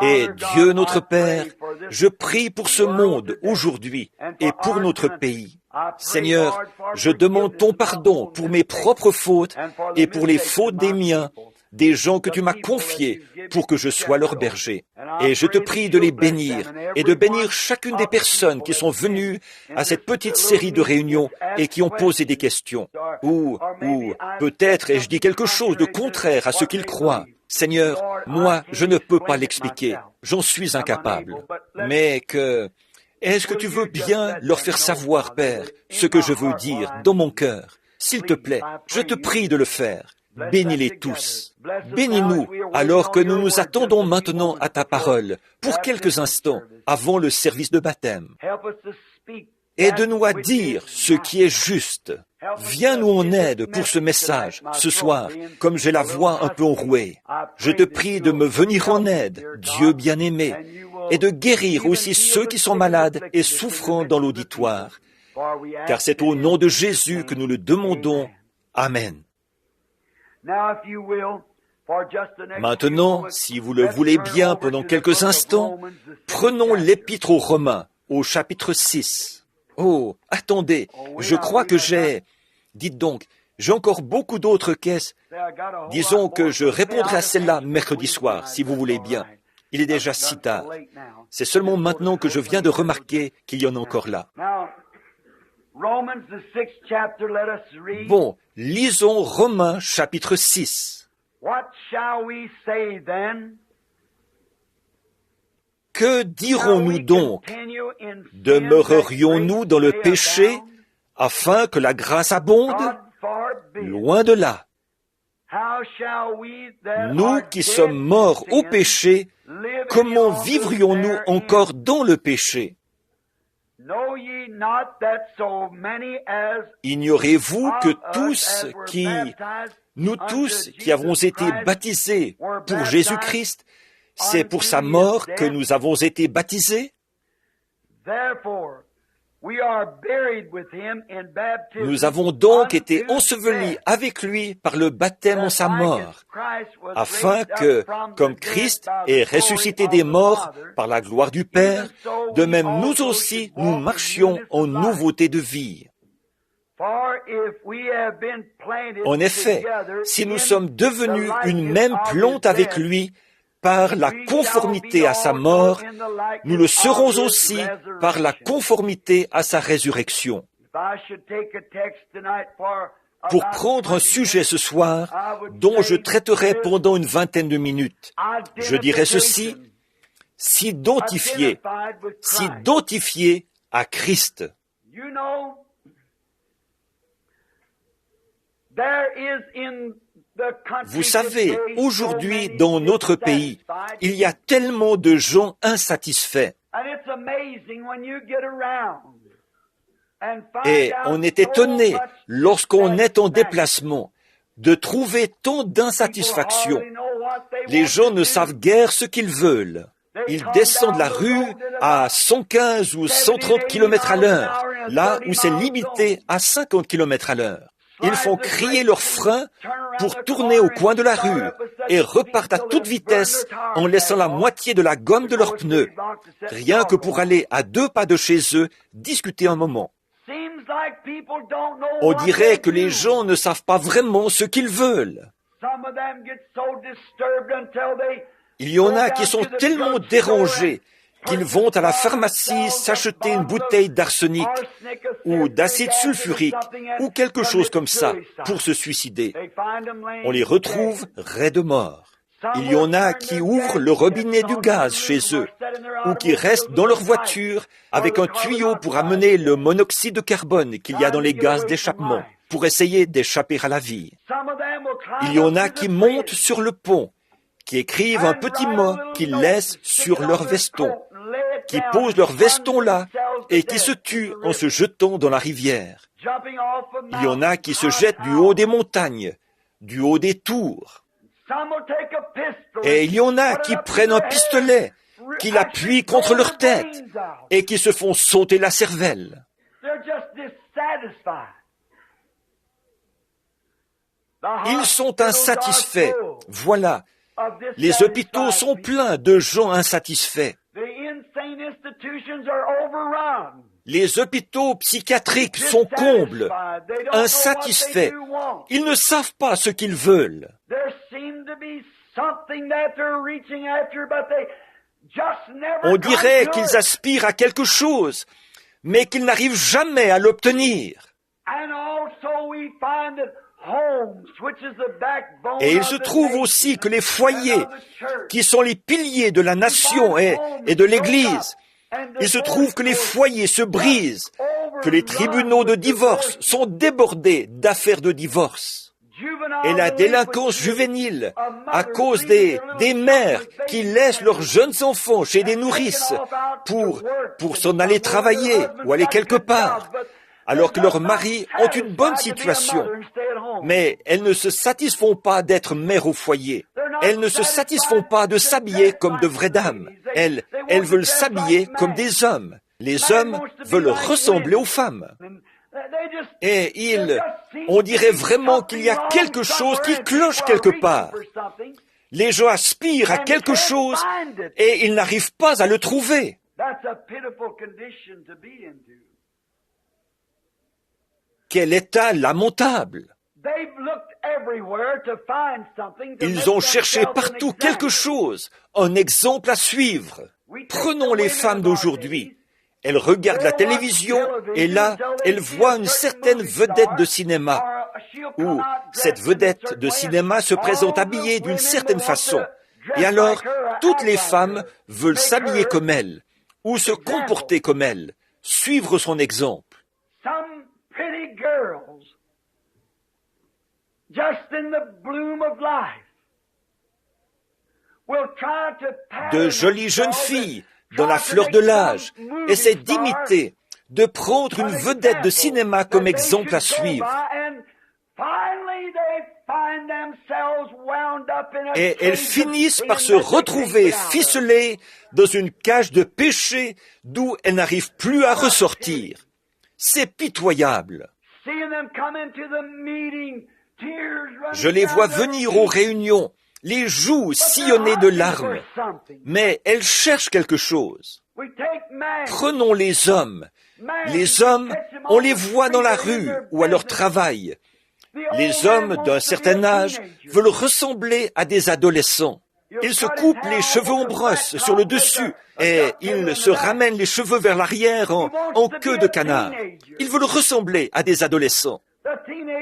Speaker 1: Et Dieu notre Père, je prie pour ce monde aujourd'hui et pour notre pays. Seigneur, je demande ton pardon pour mes propres fautes et pour les fautes des miens, des gens que tu m'as confiés pour que je sois leur berger. Et je te prie de les bénir et de bénir chacune des personnes qui sont venues à cette petite série de réunions et qui ont posé des questions. Ou peut-être ai-je dit quelque chose de contraire à ce qu'ils croient. Seigneur, moi, je ne peux pas l'expliquer. J'en suis incapable. Mais est-ce que tu veux bien leur faire savoir, Père, ce que je veux dire dans mon cœur? S'il te plaît, je te prie de le faire. Bénis-les tous. Bénis-nous alors que nous nous attendons maintenant à ta parole pour quelques instants avant le service de baptême. Aide-nous à dire ce qui est juste. Viens-nous en aide pour ce message, ce soir, comme j'ai la voix un peu enrouée. Je te prie de me venir en aide, Dieu bien-aimé, et de guérir aussi ceux qui sont malades et souffrant dans l'auditoire, car c'est au nom de Jésus que nous le demandons. Amen. Maintenant, si vous le voulez bien, pendant quelques instants, prenons l'Épître aux Romains, au chapitre 6. Oh, attendez, je crois que dites donc, j'ai encore beaucoup d'autres caisses. Disons que je répondrai à celle-là mercredi soir, si vous voulez bien. Il est déjà si tard. C'est seulement maintenant que je viens de remarquer qu'il y en a encore là. Bon, lisons Romains chapitre 6. Que dirons-nous donc? Demeurerions-nous dans le péché afin que la grâce abonde? Loin de là. Nous qui sommes morts au péché, comment vivrions-nous encore dans le péché? Ignorez-vous que nous tous qui avons été baptisés pour Jésus-Christ, c'est pour sa mort que nous avons été baptisés? Nous avons donc été ensevelis avec lui par le baptême en sa mort, afin que, comme Christ est ressuscité des morts par la gloire du Père, de même nous aussi nous marchions en nouveauté de vie. En effet, si nous sommes devenus une même plante avec lui, par la conformité à sa mort, nous le serons aussi par la conformité à sa résurrection. Pour prendre un sujet ce soir, dont je traiterai pendant une vingtaine de minutes, je dirai ceci: s'identifier à Christ. Vous savez, aujourd'hui, dans notre pays, il y a tellement de gens insatisfaits. Et on est étonné, lorsqu'on est en déplacement, de trouver tant d'insatisfaction. Les gens ne savent guère ce qu'ils veulent. Ils descendent la rue à 115 ou 130 km à l'heure, là où c'est limité à 50 km à l'heure. Ils font crier leurs freins pour tourner au coin de la rue et repartent à toute vitesse en laissant la moitié de la gomme de leurs pneus, rien que pour aller à 2 pas de chez eux discuter un moment. On dirait que les gens ne savent pas vraiment ce qu'ils veulent. Il y en a qui sont tellement dérangés qu'ils vont à la pharmacie s'acheter une bouteille d'arsenic ou d'acide sulfurique ou quelque chose comme ça pour se suicider. On les retrouve raides morts. Il y en a qui ouvrent le robinet du gaz chez eux ou qui restent dans leur voiture avec un tuyau pour amener le monoxyde de carbone qu'il y a dans les gaz d'échappement pour essayer d'échapper à la vie. Il y en a qui montent sur le pont, qui écrivent un petit mot qu'ils laissent sur leur veston, qui posent leur veston là et qui se tuent en se jetant dans la rivière. Il y en a qui se jettent du haut des montagnes, du haut des tours. Et il y en a qui prennent un pistolet, qui l'appuient contre leur tête et qui se font sauter la cervelle. Ils sont insatisfaits. Voilà. Les hôpitaux sont pleins de gens insatisfaits. Les hôpitaux psychiatriques sont combles, insatisfaits. Ils ne savent pas ce qu'ils veulent. On dirait qu'ils aspirent à quelque chose, mais qu'ils n'arrivent jamais à l'obtenir. Et il se trouve aussi que les foyers, qui sont les piliers de la nation et de l'Église, il se trouve que les foyers se brisent, que les tribunaux de divorce sont débordés d'affaires de divorce. Et la délinquance juvénile, à cause des mères qui laissent leurs jeunes enfants chez des nourrices pour s'en aller travailler ou aller quelque part, alors que leurs maris ont une bonne situation. Mais elles ne se satisfont pas d'être mères au foyer. Elles ne se satisfont pas de s'habiller comme de vraies dames. Elles veulent s'habiller comme des hommes. Les hommes veulent ressembler aux femmes. Et on dirait vraiment qu'il y a quelque chose qui cloche quelque part. Les gens aspirent à quelque chose et ils n'arrivent pas à le trouver. Quel état lamentable! Ils ont cherché partout quelque chose, un exemple à suivre. Prenons les femmes d'aujourd'hui. Elles regardent la télévision et là, elles voient une certaine vedette de cinéma. Ou cette vedette de cinéma se présente habillée d'une certaine façon. Et alors, toutes les femmes veulent s'habiller comme elle, ou se comporter comme elle, suivre son exemple. De jolies jeunes filles, dans la fleur de l'âge, essaient d'imiter, de prendre une vedette de cinéma comme exemple à suivre. Et elles finissent par se retrouver ficelées dans une cage de péché d'où elles n'arrivent plus à ressortir. C'est pitoyable. Je les vois venir aux réunions, les joues sillonnées de larmes, mais elles cherchent quelque chose. Prenons les hommes. Les hommes, on les voit dans la rue ou à leur travail. Les hommes d'un certain âge veulent ressembler à des adolescents. Ils se coupent les cheveux en brosse sur le dessus et ils se ramènent les cheveux vers l'arrière en queue de canard. Ils veulent ressembler à des adolescents.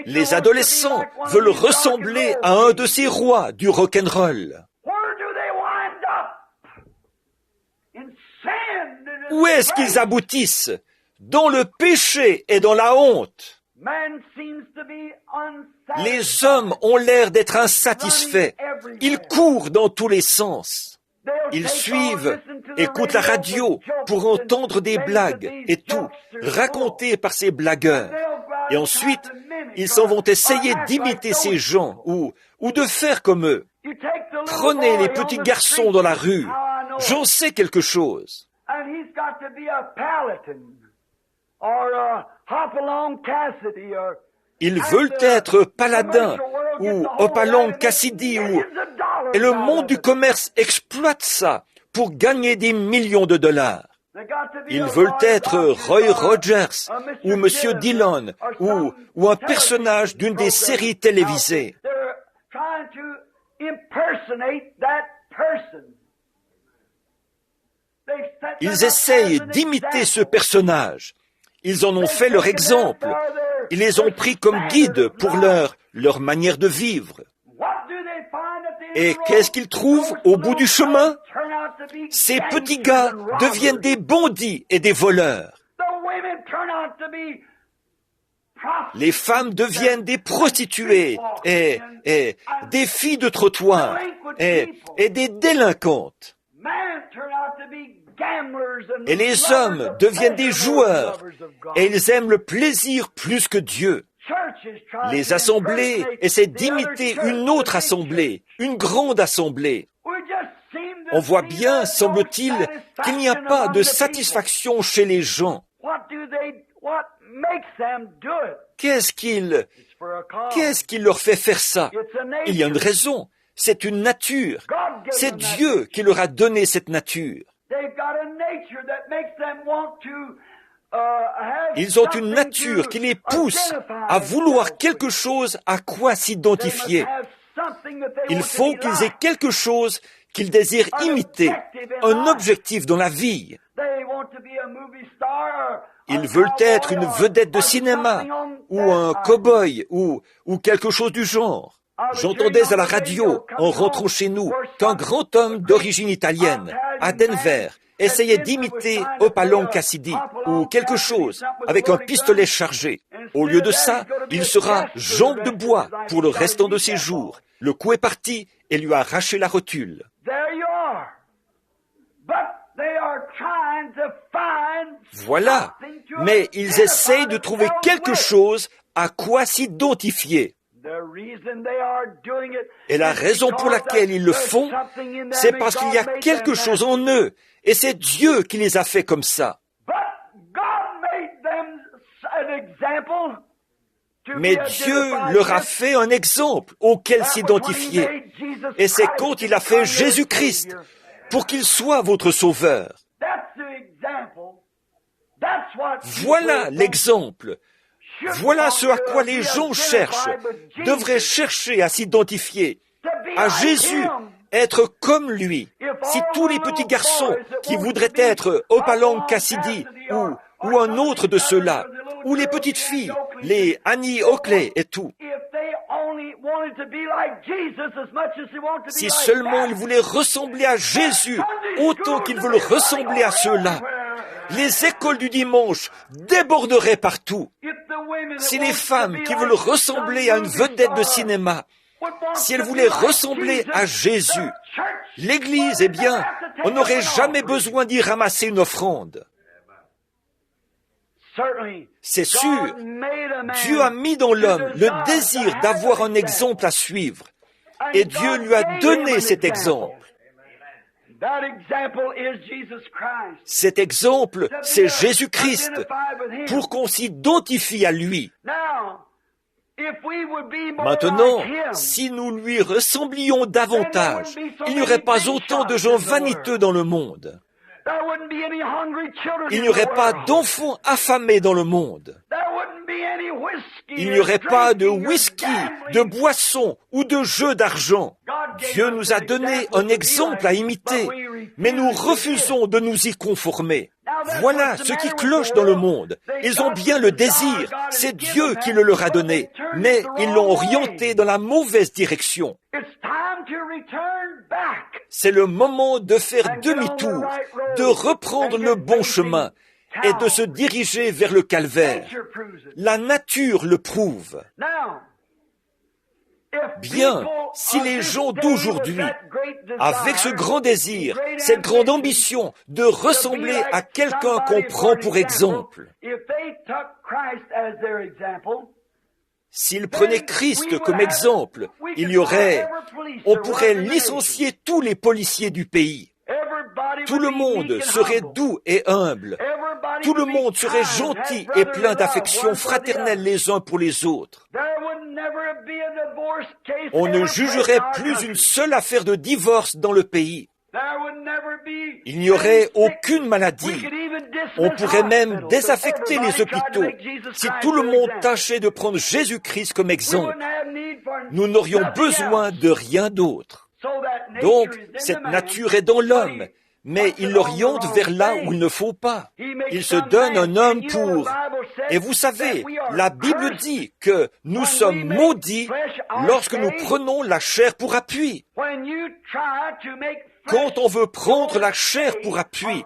Speaker 1: Les adolescents veulent ressembler à un de ces rois du rock'n'roll. Où est-ce qu'ils aboutissent? dans le péché et dans la honte. Les hommes ont l'air d'être insatisfaits. Ils courent dans tous les sens. Ils suivent, écoutent la radio pour entendre des blagues et tout, racontées par ces blagueurs. Et ensuite, ils s'en vont essayer d'imiter ces gens ou de faire comme eux. Prenez les petits garçons dans la rue. J'en sais quelque chose. Ils veulent être paladins ou Hopalong Cassidy et le monde du commerce exploite ça pour gagner des millions de dollars. Ils veulent être Roy Rogers ou Monsieur Dillon ou un personnage d'une des séries télévisées. Ils essayent d'imiter ce personnage. Ils en ont fait leur exemple. Ils les ont pris comme guides pour leur manière de vivre. Et qu'est-ce qu'ils trouvent au bout du chemin? Ces petits gars deviennent des bandits et des voleurs. Les femmes deviennent des prostituées et des filles de trottoir et des délinquantes. Et les hommes deviennent des joueurs et ils aiment le plaisir plus que Dieu. Les assemblées essaient d'imiter une autre assemblée, une grande assemblée. On voit bien, semble-t-il, qu'il n'y a pas de satisfaction chez les gens. Qu'est-ce qui leur fait faire ça? Il y a une raison. C'est une nature. C'est Dieu qui leur a donné cette nature. Ils ont une nature qui les pousse à vouloir quelque chose à quoi s'identifier. Il faut qu'ils aient quelque chose qu'ils désirent imiter, un objectif dans la vie. Ils veulent être une vedette de cinéma, ou un cow-boy, ou quelque chose du genre. J'entendais à la radio, en rentrant chez nous, qu'un grand homme d'origine italienne, à Denver, essayait d'imiter Hopalong Cassidy, ou quelque chose, avec un pistolet chargé. Au lieu de ça, il sera jambe de bois pour le restant de ses jours. Le coup est parti et lui a arraché la rotule. Voilà, mais ils essayent de trouver quelque chose à quoi s'identifier. Et la raison pour laquelle ils le font, c'est parce qu'il y a quelque chose en eux, et c'est Dieu qui les a fait comme ça. Mais Dieu leur a fait un exemple auquel s'identifier. Et c'est quand il a fait Jésus-Christ, pour qu'il soit votre sauveur. Voilà l'exemple. Voilà ce à quoi les gens cherchent, devraient chercher à s'identifier. À Jésus, être comme lui. Si tous les petits garçons qui voudraient être Hopalong Cassidy ou un autre de ceux-là, ou les petites filles, les Annie Oakley et tout, si seulement ils voulaient ressembler à Jésus autant qu'ils veulent ressembler à ceux-là, les écoles du dimanche déborderaient partout. Si les femmes qui veulent ressembler à une vedette de cinéma, si elles voulaient ressembler à Jésus, l'Église, eh bien, on n'aurait jamais besoin d'y ramasser une offrande. C'est sûr, Dieu a mis dans l'homme le désir d'avoir un exemple à suivre, et Dieu lui a donné cet exemple. Cet exemple, c'est Jésus-Christ, pour qu'on s'identifie à lui. Maintenant, si nous lui ressemblions davantage, il n'y aurait pas autant de gens vaniteux dans le monde. Il n'y aurait pas d'enfants affamés dans le monde. Il n'y aurait pas de whisky, de boissons ou de jeux d'argent. Dieu nous a donné un exemple à imiter, mais nous refusons de nous y conformer. Voilà ce qui cloche dans le monde. Ils ont bien le désir, c'est Dieu qui le leur a donné, mais ils l'ont orienté dans la mauvaise direction. C'est le moment de faire demi-tour, de reprendre le bon chemin est de se diriger vers le calvaire. La nature le prouve. Bien, si les gens d'aujourd'hui, avec ce grand désir, cette grande ambition de ressembler à quelqu'un qu'on prend pour exemple, s'ils prenaient Christ comme exemple, on pourrait licencier tous les policiers du pays. Tout le monde serait doux et humble. Tout le monde serait gentil et plein d'affection fraternelle les uns pour les autres. On ne jugerait plus une seule affaire de divorce dans le pays. Il n'y aurait aucune maladie. On pourrait même désaffecter les hôpitaux si tout le monde tâchait de prendre Jésus-Christ comme exemple. Nous n'aurions besoin de rien d'autre. Donc, cette nature est dans l'homme, mais il l'oriente vers là où il ne faut pas. Il se donne un homme pour... Et vous savez, la Bible dit que nous sommes maudits lorsque nous prenons la chair pour appui. Quand on veut prendre la chair pour appui,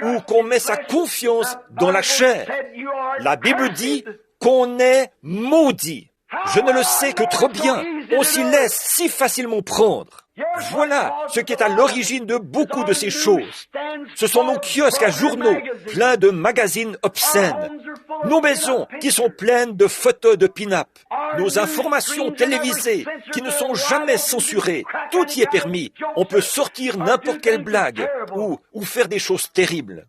Speaker 1: ou qu'on met sa confiance dans la chair, la Bible dit qu'on est maudit. Je ne le sais que trop bien. On s'y laisse si facilement prendre. Voilà ce qui est à l'origine de beaucoup de ces choses. Ce sont nos kiosques à journaux, pleins de magazines obscènes. Nos maisons qui sont pleines de photos de pin-up. Nos informations télévisées qui ne sont jamais censurées. Tout y est permis. On peut sortir n'importe quelle blague ou faire des choses terribles.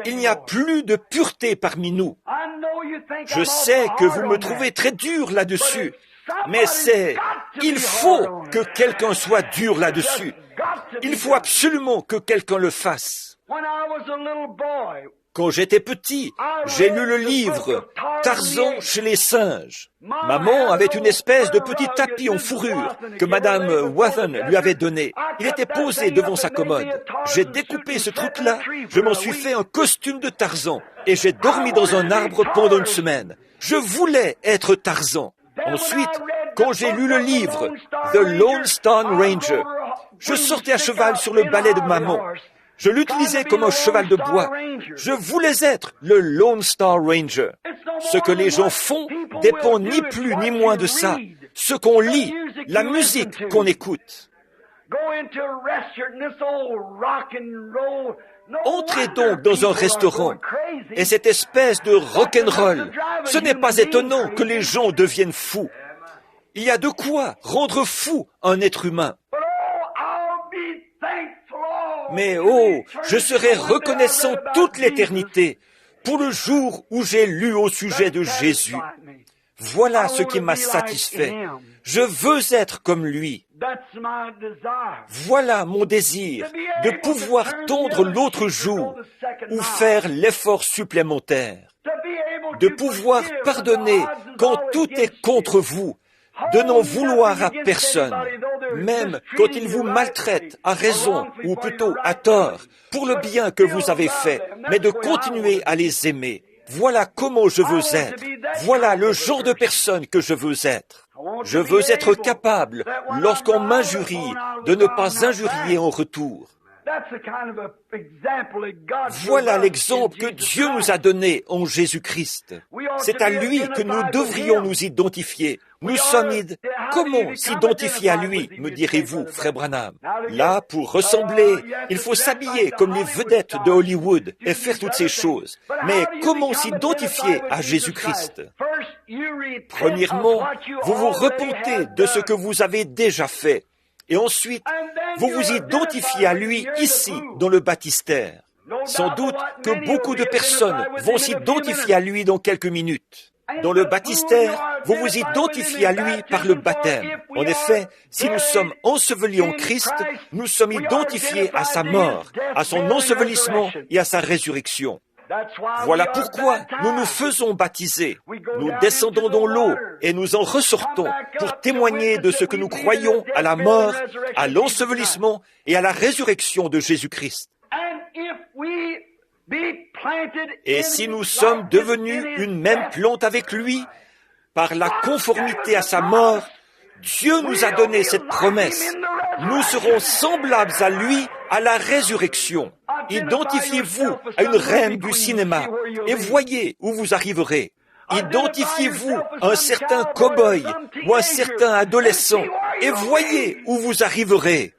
Speaker 1: Il n'y a plus de pureté parmi nous. Je sais que vous me trouvez très dur là-dessus. Mais il faut que quelqu'un soit dur là-dessus. Il faut absolument que quelqu'un le fasse. Quand j'étais petit, j'ai lu le livre Tarzan chez les singes. Maman avait une espèce de petit tapis en fourrure que Madame Wathen lui avait donné. Il était posé devant sa commode. J'ai découpé ce truc-là, je m'en suis fait un costume de Tarzan et j'ai dormi dans un arbre pendant une semaine. Je voulais être Tarzan. Ensuite, quand j'ai lu le livre The Lone Star Ranger, je sortais à cheval sur le balai de maman. Je l'utilisais comme un cheval de bois. Je voulais être le Lone Star Ranger. Ce que les gens font dépend ni plus ni moins de ça. Ce qu'on lit, la musique qu'on écoute. Entrez donc dans un restaurant et cette espèce de rock'n'roll, ce n'est pas étonnant que les gens deviennent fous. Il y a de quoi rendre fou un être humain. Mais oh, je serai reconnaissant toute l'éternité pour le jour où j'ai lu au sujet de Jésus. Voilà ce qui m'a satisfait. Je veux être comme lui. Voilà mon désir, de pouvoir tondre l'autre jour ou faire l'effort supplémentaire, de pouvoir pardonner quand tout est contre vous, de n'en vouloir à personne, même quand ils vous maltraitent à raison ou plutôt à tort, pour le bien que vous avez fait, mais de continuer à les aimer. Voilà comment je veux être. Voilà le genre de personne que je veux être. Je veux être capable, lorsqu'on m'injurie, de ne pas injurier en retour. Voilà l'exemple que Dieu nous a donné en Jésus-Christ. C'est à lui que nous devrions nous identifier. Nous sommes... Comment s'identifier à lui, me direz-vous, frère Branham? Là, pour ressembler, il faut s'habiller comme les vedettes de Hollywood et faire toutes ces choses. Mais comment s'identifier à Jésus-Christ? Premièrement, vous vous repentez de ce que vous avez déjà fait. Et ensuite, vous vous identifiez à lui ici, dans le baptistère. Sans doute que beaucoup de personnes vont s'identifier à lui dans quelques minutes. Dans le baptistère, vous vous identifiez à lui par le baptême. En effet, si nous sommes ensevelis en Christ, nous sommes identifiés à sa mort, à son ensevelissement et à sa résurrection. Voilà pourquoi nous nous faisons baptiser. Nous descendons dans l'eau et nous en ressortons pour témoigner de ce que nous croyons à la mort, à l'ensevelissement et à la résurrection de Jésus-Christ. Et si nous sommes devenus une même plante avec lui, par la conformité à sa mort, Dieu nous a donné cette promesse. Nous serons semblables à lui à la résurrection. Identifiez-vous à une reine du cinéma et voyez où vous arriverez. Identifiez-vous à un certain cow-boy ou un certain adolescent et voyez où vous arriverez.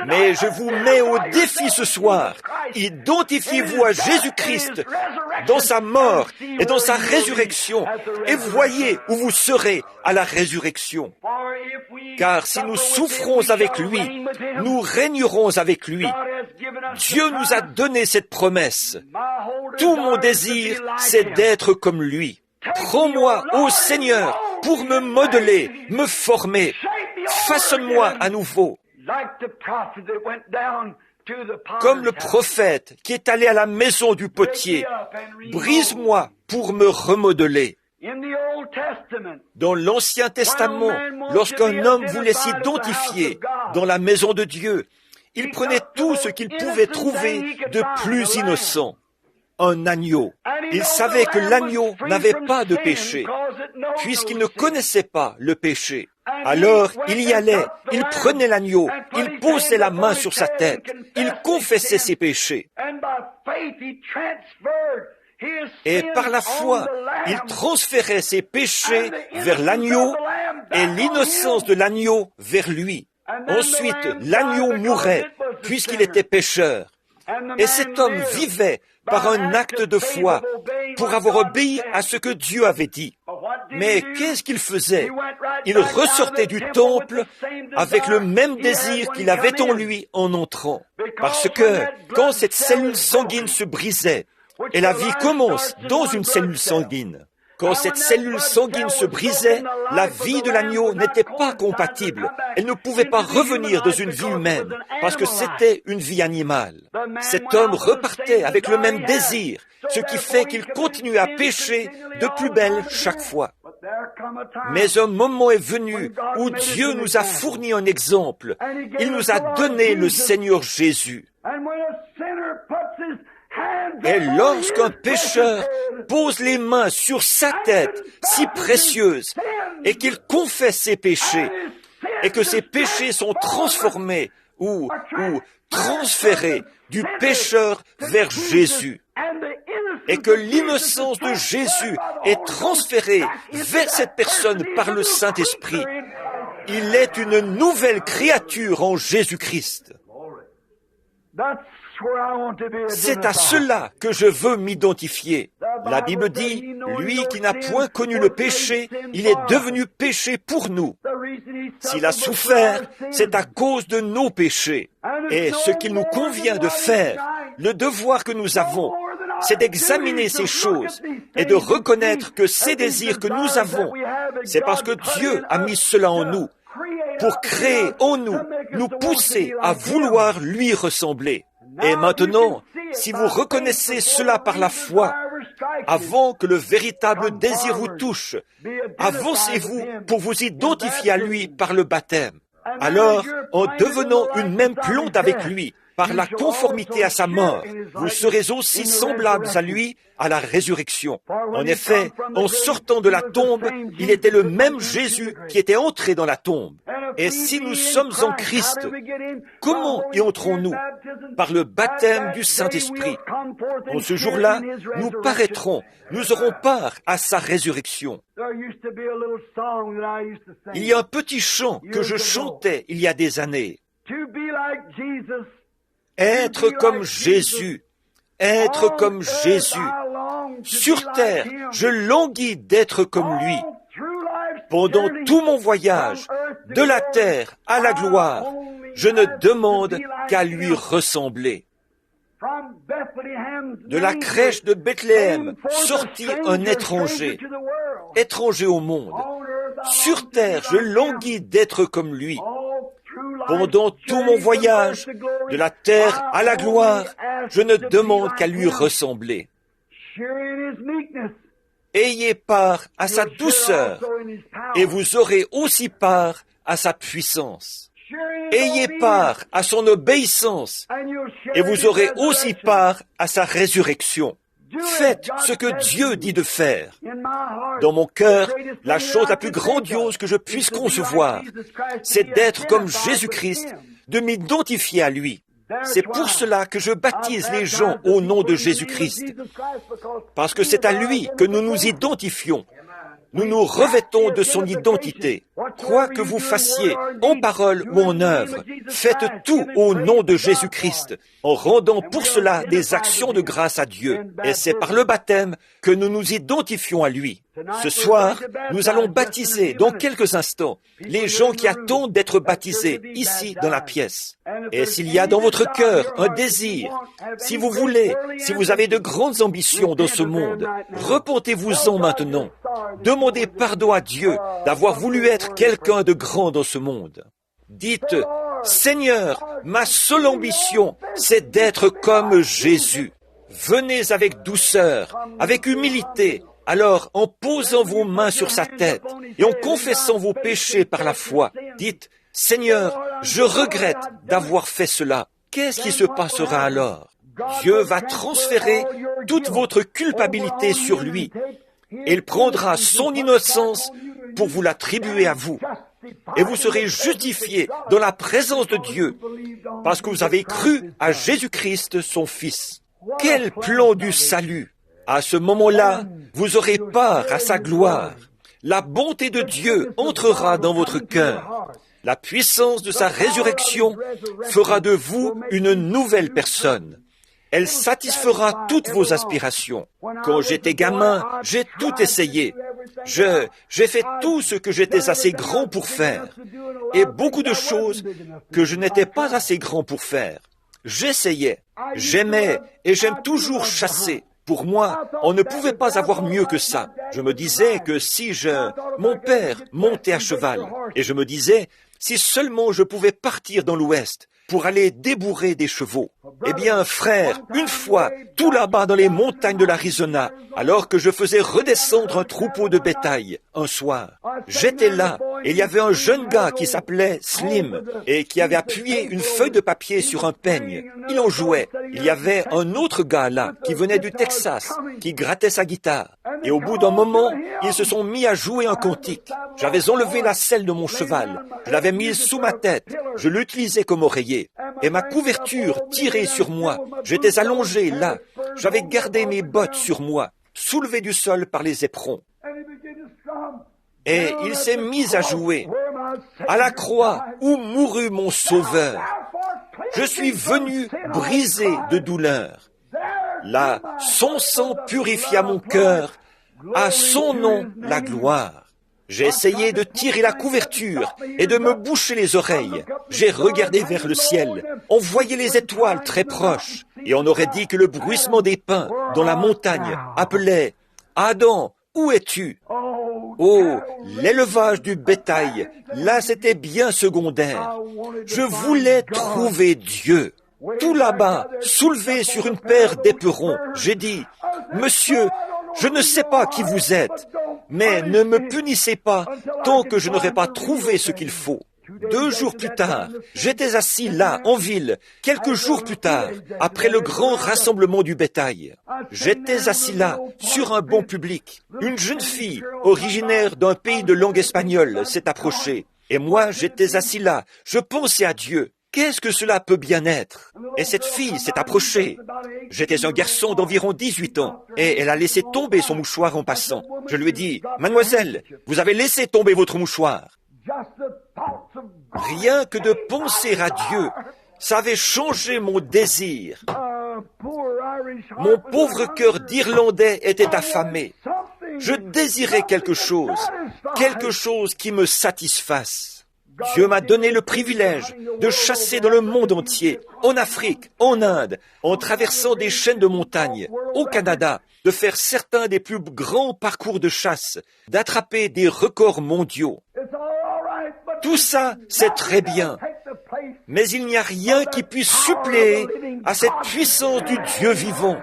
Speaker 1: Mais je vous mets au défi ce soir. Identifiez-vous à Jésus-Christ dans sa mort et dans sa résurrection et voyez où vous serez à la résurrection. Car si nous souffrons avec lui, nous régnerons avec lui. Dieu nous a donné cette promesse. Tout mon désir, c'est d'être comme lui. Prends-moi, ô Seigneur, pour me modeler, me former. Façonne-moi à nouveau. Comme le prophète qui est allé à la maison du potier, brise-moi pour me remodeler. Dans l'Ancien Testament, lorsqu'un homme voulait s'identifier dans la maison de Dieu, il prenait tout ce qu'il pouvait trouver de plus innocent. Un agneau. Il savait que l'agneau n'avait pas de péché, puisqu'il ne connaissait pas le péché. Alors, il y allait, il prenait l'agneau, il posait la main sur sa tête, il confessait ses péchés. Et par la foi, il transférait ses péchés vers l'agneau et l'innocence de l'agneau vers lui. Ensuite, l'agneau mourait, puisqu'il était pécheur. Et cet homme vivait par un acte de foi pour avoir obéi à ce que Dieu avait dit. Mais qu'est-ce qu'il faisait? Il ressortait du temple avec le même désir qu'il avait en lui en entrant. Parce que quand cette cellule sanguine se brisait, et la vie commence dans une cellule sanguine, quand cette cellule sanguine se brisait, la vie de l'agneau n'était pas compatible. Elle ne pouvait pas revenir dans une vie humaine, parce que c'était une vie animale. Cet homme repartait avec le même désir, ce qui fait qu'il continue à pécher de plus belle chaque fois. Mais un moment est venu où Dieu nous a fourni un exemple. Il nous a donné le Seigneur Jésus. Et lorsqu'un pécheur pose les mains sur sa tête, si précieuse, et qu'il confesse ses péchés, et que ses péchés sont transformés ou transférés du pécheur vers Jésus, et que l'innocence de Jésus est transférée vers cette personne par le Saint-Esprit, il est une nouvelle créature en Jésus-Christ. C'est à cela que je veux m'identifier. La Bible dit, lui qui n'a point connu le péché, il est devenu péché pour nous. S'il a souffert, c'est à cause de nos péchés. Et ce qu'il nous convient de faire, le devoir que nous avons, c'est d'examiner ces choses et de reconnaître que ces désirs que nous avons, c'est parce que Dieu a mis cela en nous, pour créer en nous, nous pousser à vouloir lui ressembler. Et maintenant, si vous reconnaissez cela par la foi, avant que le véritable désir vous touche, avancez-vous pour vous identifier à lui par le baptême. Alors, en devenant une même plante avec lui, par la conformité à sa mort, vous serez aussi semblables à lui à la résurrection. En effet, en sortant de la tombe, il était le même Jésus qui était entré dans la tombe. Et si nous sommes en Christ, comment y entrons-nous? Par le baptême du Saint-Esprit. En ce jour-là, nous paraîtrons, nous aurons part à sa résurrection. Il y a un petit chant que je chantais il y a des années. Être comme Jésus, être comme Jésus. Sur terre, je languis d'être comme lui. Pendant tout mon voyage, de la terre à la gloire, je ne demande qu'à lui ressembler. De la crèche de Bethléem sortit un étranger, étranger au monde. Sur terre, je languis d'être comme lui. Pendant tout mon voyage, de la terre à la gloire, je ne demande qu'à lui ressembler. Ayez part à sa douceur, et vous aurez aussi part à sa puissance. Ayez part à son obéissance, et vous aurez aussi part à sa résurrection. Faites ce que Dieu dit de faire. Dans mon cœur, la chose la plus grandiose que je puisse concevoir, c'est d'être comme Jésus-Christ, de m'identifier à lui. C'est pour cela que je baptise les gens au nom de Jésus-Christ, parce que c'est à lui que nous nous identifions. Nous nous revêtons de son identité. Quoi que vous fassiez, en parole ou en œuvre, faites tout au nom de Jésus-Christ, en rendant pour cela des actions de grâce à Dieu. Et c'est par le baptême que nous nous identifions à lui. Ce soir, nous allons baptiser, dans quelques instants, les gens qui attendent d'être baptisés, ici dans la pièce. Et s'il y a dans votre cœur un désir, si vous voulez, si vous avez de grandes ambitions dans ce monde, repentez-vous-en maintenant. Demandez pardon à Dieu d'avoir voulu être quelqu'un de grand dans ce monde. Dites, Seigneur, ma seule ambition, c'est d'être comme Jésus. Venez avec douceur, avec humilité, alors en posant vos mains sur sa tête et en confessant vos péchés par la foi, dites, Seigneur, je regrette d'avoir fait cela. Qu'est-ce qui se passera alors? Dieu va transférer toute votre culpabilité sur lui. Il prendra son innocence pour vous l'attribuer à vous. Et vous serez justifiés dans la présence de Dieu parce que vous avez cru à Jésus-Christ, son Fils. Quel plan du salut! À ce moment-là, vous aurez part à sa gloire. La bonté de Dieu entrera dans votre cœur. La puissance de sa résurrection fera de vous une nouvelle personne. Elle satisfera toutes vos aspirations. Quand j'étais gamin, j'ai tout essayé. J'ai fait tout ce que j'étais assez grand pour faire. Et beaucoup de choses que je n'étais pas assez grand pour faire. J'essayais. J'aimais et j'aime toujours chasser. Pour moi, on ne pouvait pas avoir mieux que ça. Je me disais que mon père montait à cheval, et je me disais, si seulement je pouvais partir dans l'Ouest pour aller débourrer des chevaux. Eh bien, frère, une fois, tout là-bas dans les montagnes de l'Arizona, alors que je faisais redescendre un troupeau de bétail, un soir, j'étais là, et il y avait un jeune gars qui s'appelait Slim, et qui avait appuyé une feuille de papier sur un peigne. Il en jouait. Il y avait un autre gars là, qui venait du Texas, qui grattait sa guitare. Et au bout d'un moment, ils se sont mis à jouer un cantique. J'avais enlevé la selle de mon cheval. Je l'avais mise sous ma tête. Je l'utilisais comme oreiller. Et ma couverture tirée sur moi. J'étais allongé là. J'avais gardé mes bottes sur moi, soulevées du sol par les éperons. Et il s'est mis à jouer. À la croix où mourut mon sauveur, je suis venu brisé de douleur. Là, son sang purifia mon cœur. À son nom, la gloire. J'ai essayé de tirer la couverture et de me boucher les oreilles. J'ai regardé vers le ciel. On voyait les étoiles très proches. Et on aurait dit que le bruissement des pins dans la montagne appelait « Adam, où es-tu » Oh, l'élevage du bétail, là c'était bien secondaire. Je voulais trouver Dieu. Tout là-bas, soulevé sur une paire d'éperons, j'ai dit « Monsieur, je ne sais pas qui vous êtes, mais ne me punissez pas tant que je n'aurai pas trouvé ce qu'il faut. » 2 jours plus tard, j'étais assis là, en ville, quelques jours plus tard, après le grand rassemblement du bétail. J'étais assis là, sur un banc public. Une jeune fille, originaire d'un pays de langue espagnole, s'est approchée. Et moi, j'étais assis là, je pensais à Dieu. Qu'est-ce que cela peut bien être? Et cette fille s'est approchée. J'étais un garçon d'environ 18 ans, et elle a laissé tomber son mouchoir en passant. Je lui ai dit, « Mademoiselle, vous avez laissé tomber votre mouchoir. » Rien que de penser à Dieu, ça avait changé mon désir. Mon pauvre cœur d'Irlandais était affamé. Je désirais quelque chose qui me satisfasse. Dieu m'a donné le privilège de chasser dans le monde entier, en Afrique, en Inde, en traversant des chaînes de montagnes, au Canada, de faire certains des plus grands parcours de chasse, d'attraper des records mondiaux. Tout ça, c'est très bien, mais il n'y a rien qui puisse suppléer à cette puissance du Dieu vivant,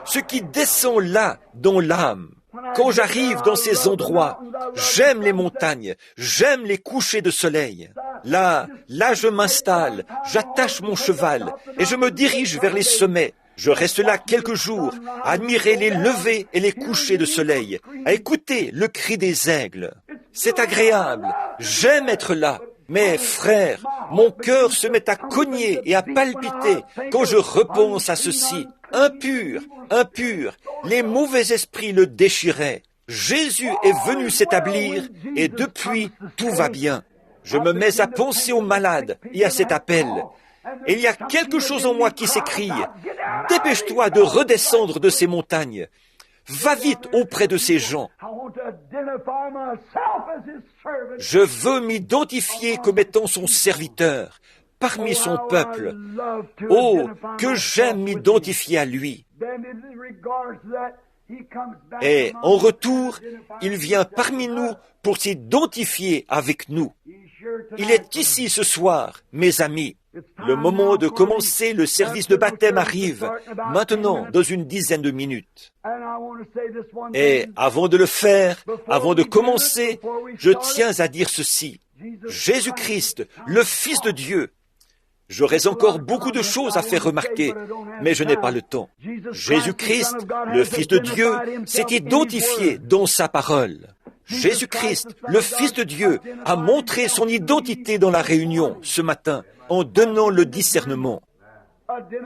Speaker 1: ce qui descend là, dans l'âme. Quand j'arrive dans ces endroits, j'aime les montagnes, j'aime les couchers de soleil. Là, je m'installe, j'attache mon cheval et je me dirige vers les sommets. Je reste là quelques jours, à admirer les levées et les couchers de soleil, à écouter le cri des aigles. C'est agréable, j'aime être là. Mais frère, mon cœur se met à cogner et à palpiter quand je repense à ceci. Impur, impur, les mauvais esprits le déchiraient. Jésus est venu s'établir et depuis, tout va bien. Je me mets à penser aux malades et à cet appel. Et il y a quelque chose en moi qui s'écrie. Dépêche-toi de redescendre de ces montagnes. Va vite auprès de ces gens. Je veux m'identifier comme étant son serviteur, parmi son peuple. Oh, que j'aime m'identifier à lui. Et en retour, il vient parmi nous pour s'identifier avec nous. Il est ici ce soir, mes amis. Le moment de commencer le service de baptême arrive, maintenant, dans une dizaine de minutes. Et avant de le faire, avant de commencer, je tiens à dire ceci. Jésus-Christ, le Fils de Dieu. J'aurais encore beaucoup de choses à faire remarquer, mais je n'ai pas le temps. Jésus-Christ, le Fils de Dieu, s'est identifié dans sa parole. Jésus-Christ, le Fils de Dieu, a montré son identité dans la réunion ce matin en donnant le discernement.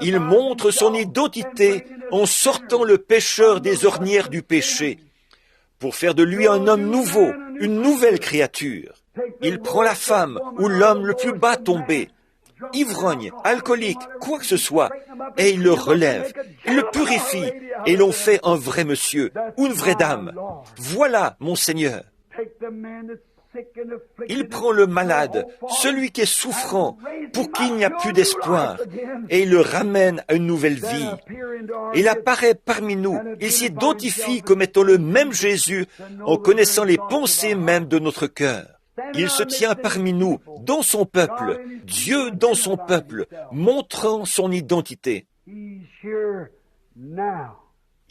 Speaker 1: Il montre son identité en sortant le pécheur des ornières du péché pour faire de lui un homme nouveau, une nouvelle créature. Il prend la femme ou l'homme le plus bas tombé, ivrogne, alcoolique, quoi que ce soit, et il le relève, il le purifie, et l'on fait un vrai monsieur, ou une vraie dame. Voilà, mon Seigneur. Il prend le malade, celui qui est souffrant, pour qui il n'y a plus d'espoir, et il le ramène à une nouvelle vie. Il apparaît parmi nous, il s'identifie comme étant le même Jésus, en connaissant les pensées même de notre cœur. Il se tient parmi nous, dans son peuple, Dieu dans son peuple, montrant son identité.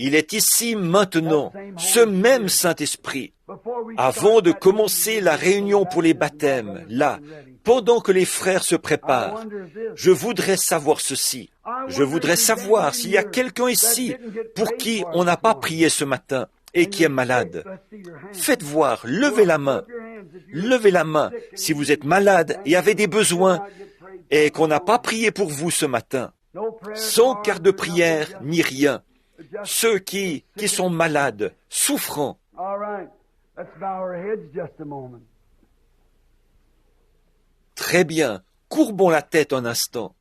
Speaker 1: Il est ici maintenant, ce même Saint-Esprit. Avant de commencer la réunion pour les baptêmes, là, pendant que les frères se préparent, je voudrais savoir ceci. Je voudrais savoir s'il y a quelqu'un ici pour qui on n'a pas prié ce matin et qui est malade. Faites voir, levez la main. Levez la main si vous êtes malade et avez des besoins et qu'on n'a pas prié pour vous ce matin. Sans carte de prière ni rien. Ceux qui sont malades, souffrants. Très bien, courbons la tête un instant.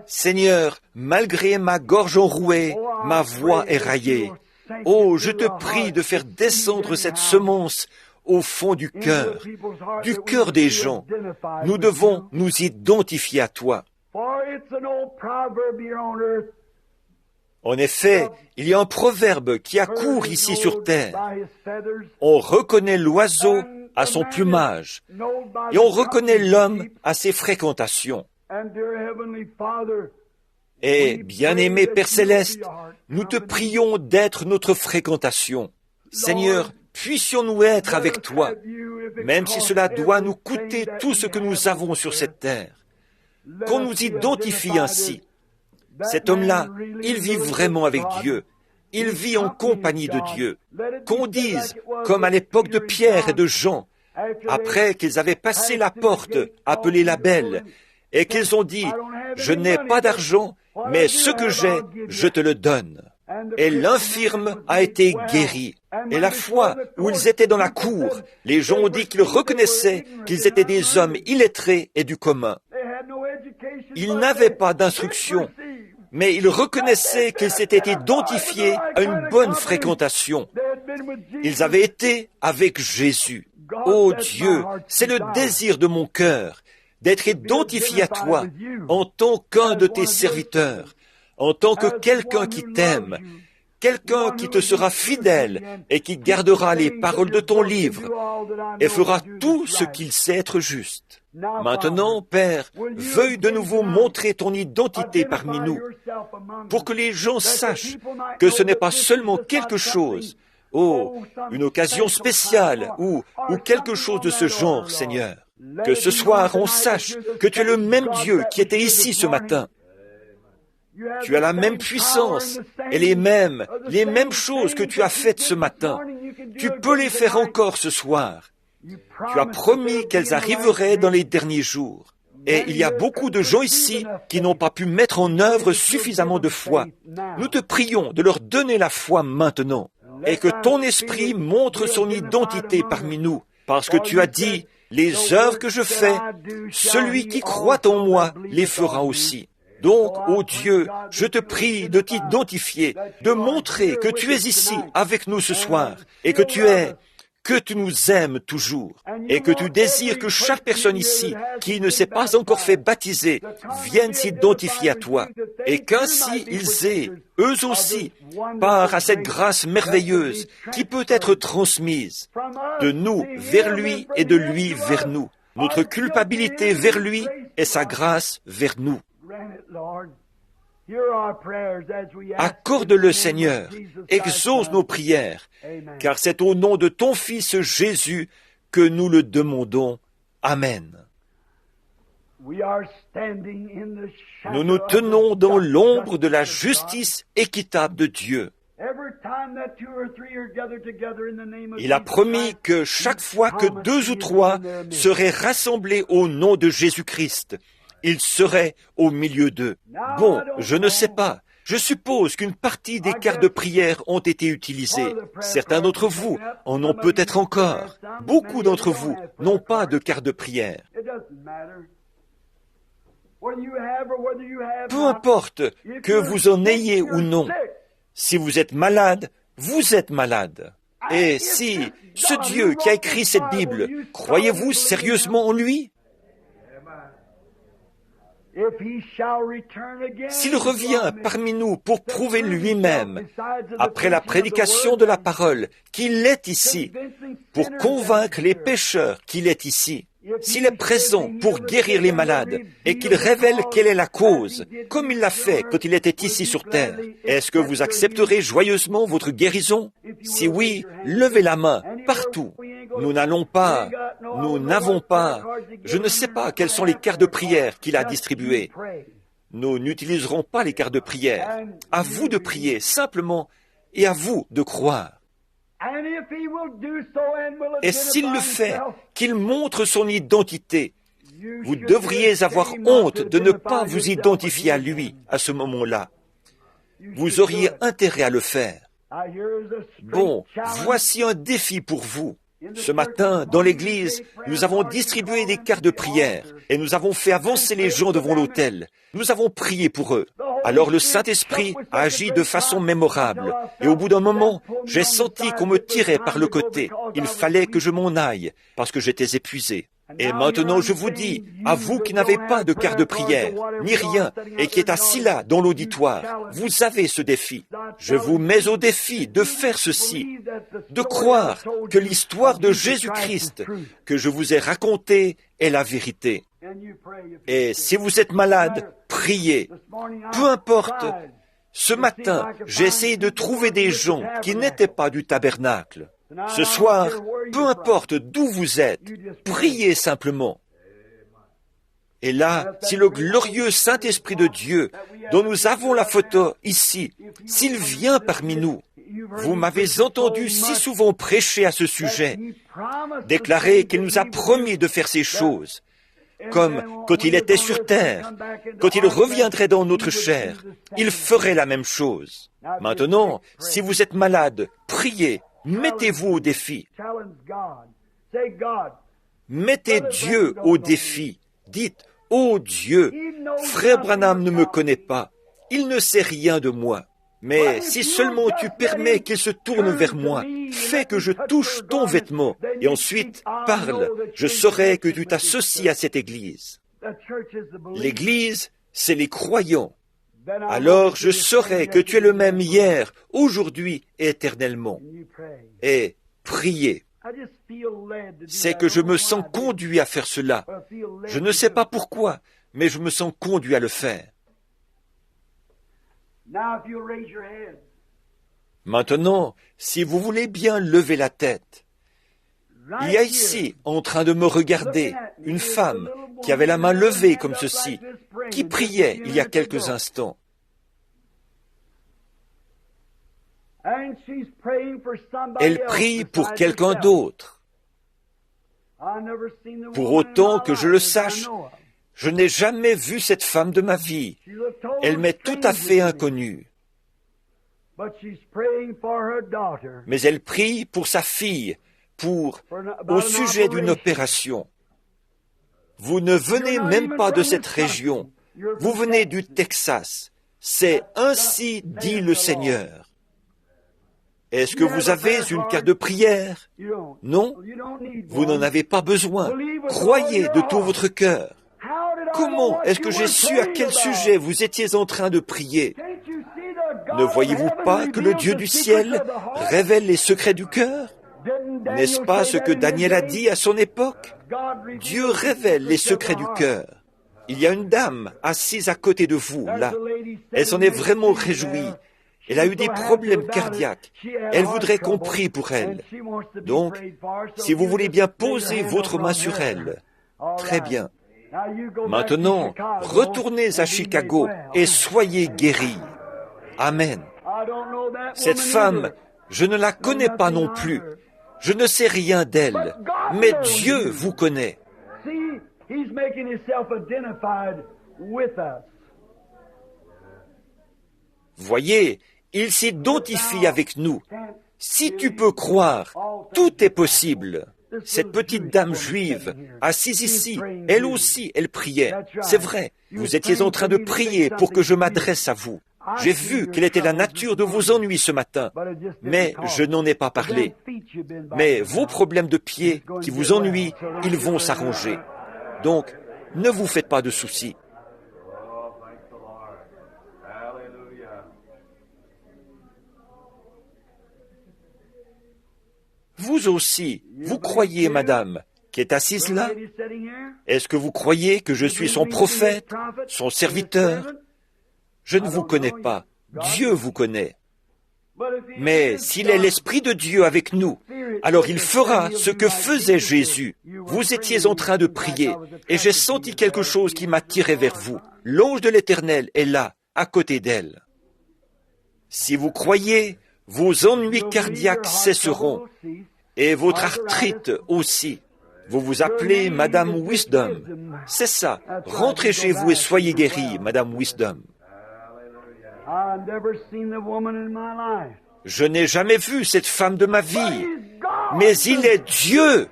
Speaker 1: Seigneur, malgré ma gorge enrouée, ma voix est raillée. Oh, je te prie de faire descendre cette semence au fond du cœur des gens. Nous devons nous identifier à toi. En effet, il y a un proverbe qui accourt ici sur terre. On reconnaît l'oiseau à son plumage et on reconnaît l'homme à ses fréquentations. Et, bien-aimé Père Céleste, nous te prions d'être notre fréquentation. Seigneur, puissions-nous être avec toi, même si cela doit nous coûter tout ce que nous avons sur cette terre. Qu'on nous identifie ainsi. Cet homme-là, il vit vraiment avec Dieu. Il vit en compagnie de Dieu. Qu'on dise, comme à l'époque de Pierre et de Jean, après qu'ils avaient passé la porte, appelée la Belle, et qu'ils ont dit, « Je n'ai pas d'argent, mais ce que j'ai, je te le donne. » Et l'infirme a été guéri. Et la fois où ils étaient dans la cour, les gens ont dit qu'ils reconnaissaient qu'ils étaient des hommes illettrés et du commun. Ils n'avaient pas d'instruction, mais ils reconnaissaient qu'ils s'étaient identifiés à une bonne fréquentation. Ils avaient été avec Jésus. Ô Dieu, c'est le désir de mon cœur d'être identifié à toi en tant qu'un de tes serviteurs, en tant que quelqu'un qui t'aime, quelqu'un qui te sera fidèle et qui gardera les paroles de ton livre et fera tout ce qu'il sait être juste. Maintenant, Père, veuille de nouveau montrer ton identité parmi nous pour que les gens sachent que ce n'est pas seulement quelque chose, une occasion spéciale ou quelque chose de ce genre, Seigneur. Que ce soir, on sache que tu es le même Dieu qui était ici ce matin. Tu as la même puissance et les mêmes choses que tu as faites ce matin. Tu peux les faire encore ce soir. Tu as promis qu'elles arriveraient dans les derniers jours. Et il y a beaucoup de gens ici qui n'ont pas pu mettre en œuvre suffisamment de foi. Nous te prions de leur donner la foi maintenant et que ton esprit montre son identité parmi nous. Parce que tu as dit, les œuvres que je fais, celui qui croit en moi les fera aussi. Donc, ô Dieu, je te prie de t'identifier, de montrer que tu es ici avec nous ce soir et que tu nous aimes toujours et que tu désires que chaque personne ici qui ne s'est pas encore fait baptiser vienne s'identifier à toi et qu'ainsi ils aient, eux aussi, part à cette grâce merveilleuse qui peut être transmise de nous vers lui et de lui vers nous, notre culpabilité vers lui et sa grâce vers nous. Accorde-le, Seigneur, exauce nos prières, car c'est au nom de ton Fils Jésus que nous le demandons. Amen. Nous nous tenons dans l'ombre de la justice équitable de Dieu. Il a promis que chaque fois que 2 ou 3 seraient rassemblés au nom de Jésus-Christ, il serait au milieu d'eux. Bon, je ne sais pas. Je suppose qu'une partie des cartes de prière ont été utilisées. Certains d'entre vous en ont peut-être encore. Beaucoup d'entre vous n'ont pas de carte de prière. Peu importe que vous en ayez ou non. Si vous êtes malade, vous êtes malade. Et si ce Dieu qui a écrit cette Bible, croyez-vous sérieusement en lui? S'il revient parmi nous pour prouver lui-même, après la prédication de la parole, qu'il est ici, pour convaincre les pécheurs qu'il est ici, s'il est présent pour guérir les malades et qu'il révèle quelle est la cause, comme il l'a fait quand il était ici sur terre, est-ce que vous accepterez joyeusement votre guérison? Si oui, levez la main partout. Nous n'avons pas, je ne sais pas quelles sont les cartes de prière qu'il a distribuées. Nous n'utiliserons pas les cartes de prière. À vous de prier simplement et à vous de croire. Et s'il le fait, qu'il montre son identité, vous devriez avoir honte de ne pas vous identifier à lui à ce moment-là. Vous auriez intérêt à le faire. Bon, voici un défi pour vous. Ce matin, dans l'église, nous avons distribué des cartes de prière et nous avons fait avancer les gens devant l'autel. Nous avons prié pour eux. Alors le Saint-Esprit a agi de façon mémorable. Et au bout d'un moment, j'ai senti qu'on me tirait par le côté. Il fallait que je m'en aille parce que j'étais épuisé. Et maintenant, je vous dis, à vous qui n'avez pas de carte de prière, ni rien, et qui êtes assis là, dans l'auditoire, vous avez ce défi. Je vous mets au défi de faire ceci, de croire que l'histoire de Jésus-Christ que je vous ai racontée est la vérité. Et si vous êtes malade, priez. Peu importe. Ce matin, j'ai essayé de trouver des gens qui n'étaient pas du tabernacle. Ce soir, peu importe d'où vous êtes, priez simplement. Et là, si le glorieux Saint-Esprit de Dieu, dont nous avons la photo ici, s'il vient parmi nous, vous m'avez entendu si souvent prêcher à ce sujet, déclarer qu'il nous a promis de faire ces choses, comme quand il était sur terre, quand il reviendrait dans notre chair, il ferait la même chose. Maintenant, si vous êtes malade, priez. Mettez-vous au défi. Mettez Dieu au défi. Dites, « Oh Dieu, frère Branham ne me connaît pas. Il ne sait rien de moi. Mais si seulement tu permets qu'il se tourne vers moi, fais que je touche ton vêtement, et ensuite parle, je saurai que tu t'associes à cette Église. » L'Église, c'est les croyants. Alors je saurai que tu es le même hier, aujourd'hui et éternellement. Et priez. C'est que je me sens conduit à faire cela. Je ne sais pas pourquoi, mais je me sens conduit à le faire. Maintenant, si vous voulez bien lever la tête, Il y a ici, en train de me regarder, une femme qui avait la main levée comme ceci, qui priait il y a quelques instants. Elle prie pour quelqu'un d'autre. Pour autant que je le sache, je n'ai jamais vu cette femme de ma vie. Elle m'est tout à fait inconnue. Mais elle prie pour sa fille, au sujet d'une opération. Vous ne venez même pas de cette région. Vous venez du Texas. C'est ainsi dit le Seigneur. Est-ce que vous avez une carte de prière? Non, vous n'en avez pas besoin. Croyez de tout votre cœur. Comment est-ce que j'ai su à quel sujet vous étiez en train de prier? Ne voyez-vous pas que le Dieu du ciel révèle les secrets du cœur? N'est-ce pas ce que Daniel a dit à son époque? Dieu révèle les secrets du cœur. Il y a une dame assise à côté de vous, là. Elle s'en est vraiment réjouie. Elle a eu des problèmes cardiaques. Elle voudrait qu'on prie pour elle. Donc, si vous voulez bien poser votre main sur elle, très bien. Maintenant, retournez à Chicago et soyez guéris. Amen. Cette femme, je ne la connais pas non plus. Je ne sais rien d'elle, mais Dieu vous connaît. Voyez, il s'identifie avec nous. Si tu peux croire, tout est possible. Cette petite dame juive, assise ici, elle aussi, elle priait. C'est vrai, vous étiez en train de prier pour que je m'adresse à vous. J'ai vu quelle était la nature de vos ennuis ce matin, mais je n'en ai pas parlé. Mais vos problèmes de pied qui vous ennuient, ils vont s'arranger. Donc, ne vous faites pas de soucis. Vous aussi, vous croyez, madame, qui est assise là? Est-ce que vous croyez que je suis son prophète, son serviteur? Je ne vous connais pas. Dieu vous connaît. Mais s'il est l'Esprit de Dieu avec nous, alors il fera ce que faisait Jésus. Vous étiez en train de prier, et j'ai senti quelque chose qui m'a tiré vers vous. L'ange de l'Éternel est là, à côté d'elle. Si vous croyez, vos ennuis cardiaques cesseront, et votre arthrite aussi. Vous vous appelez Madame Wisdom. C'est ça. Rentrez chez vous et soyez guérie, Madame Wisdom. Je n'ai jamais vu cette femme de ma vie, mais il est Dieu,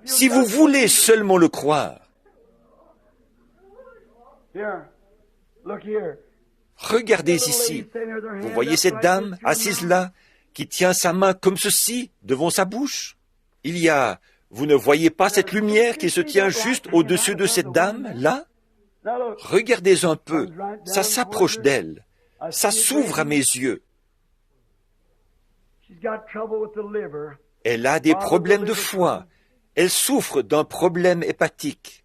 Speaker 1: si vous voulez seulement le croire. Regardez ici. Vous voyez cette dame assise là, qui tient sa main comme ceci, devant sa bouche? Vous ne voyez pas cette lumière qui se tient juste au-dessus de cette dame, là? Regardez un peu, ça s'approche d'elle. Ça s'ouvre à mes yeux. Elle a des problèmes de foie. Elle souffre d'un problème hépatique.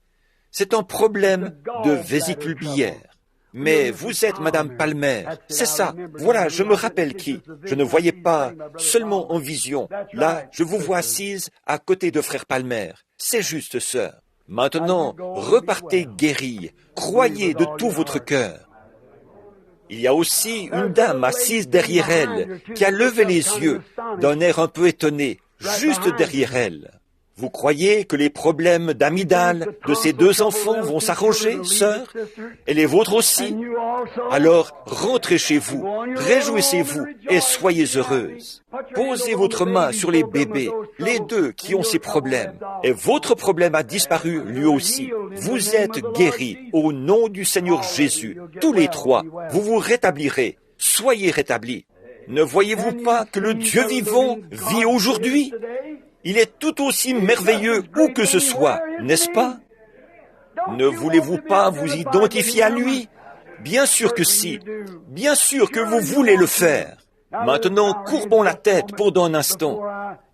Speaker 1: C'est un problème de vésicule biliaire. Mais vous êtes Madame Palmer, c'est ça. Voilà, je me rappelle qui. Je ne voyais pas seulement en vision. Là, je vous vois assise à côté de frère Palmer. C'est juste, sœur. Maintenant, repartez guérie. Croyez de tout votre cœur. Il y a aussi une dame assise derrière elle, qui a levé les yeux, d'un air un peu étonné, juste derrière elle. Vous croyez que les problèmes d'amygdale de ces deux enfants vont s'arranger, sœur? Et les vôtres aussi? Alors, rentrez chez vous, réjouissez-vous et soyez heureuse. Posez votre main sur les bébés, les deux qui ont ces problèmes. Et votre problème a disparu lui aussi. Vous êtes guéris au nom du Seigneur Jésus. Tous les trois, vous vous rétablirez. Soyez rétablis. Ne voyez-vous pas que le Dieu vivant vit aujourd'hui? Il est tout aussi merveilleux où que ce soit, n'est-ce pas? Ne voulez-vous pas vous identifier à lui? Bien sûr que si. Bien sûr que vous voulez le faire. Maintenant, courbons la tête pendant un instant,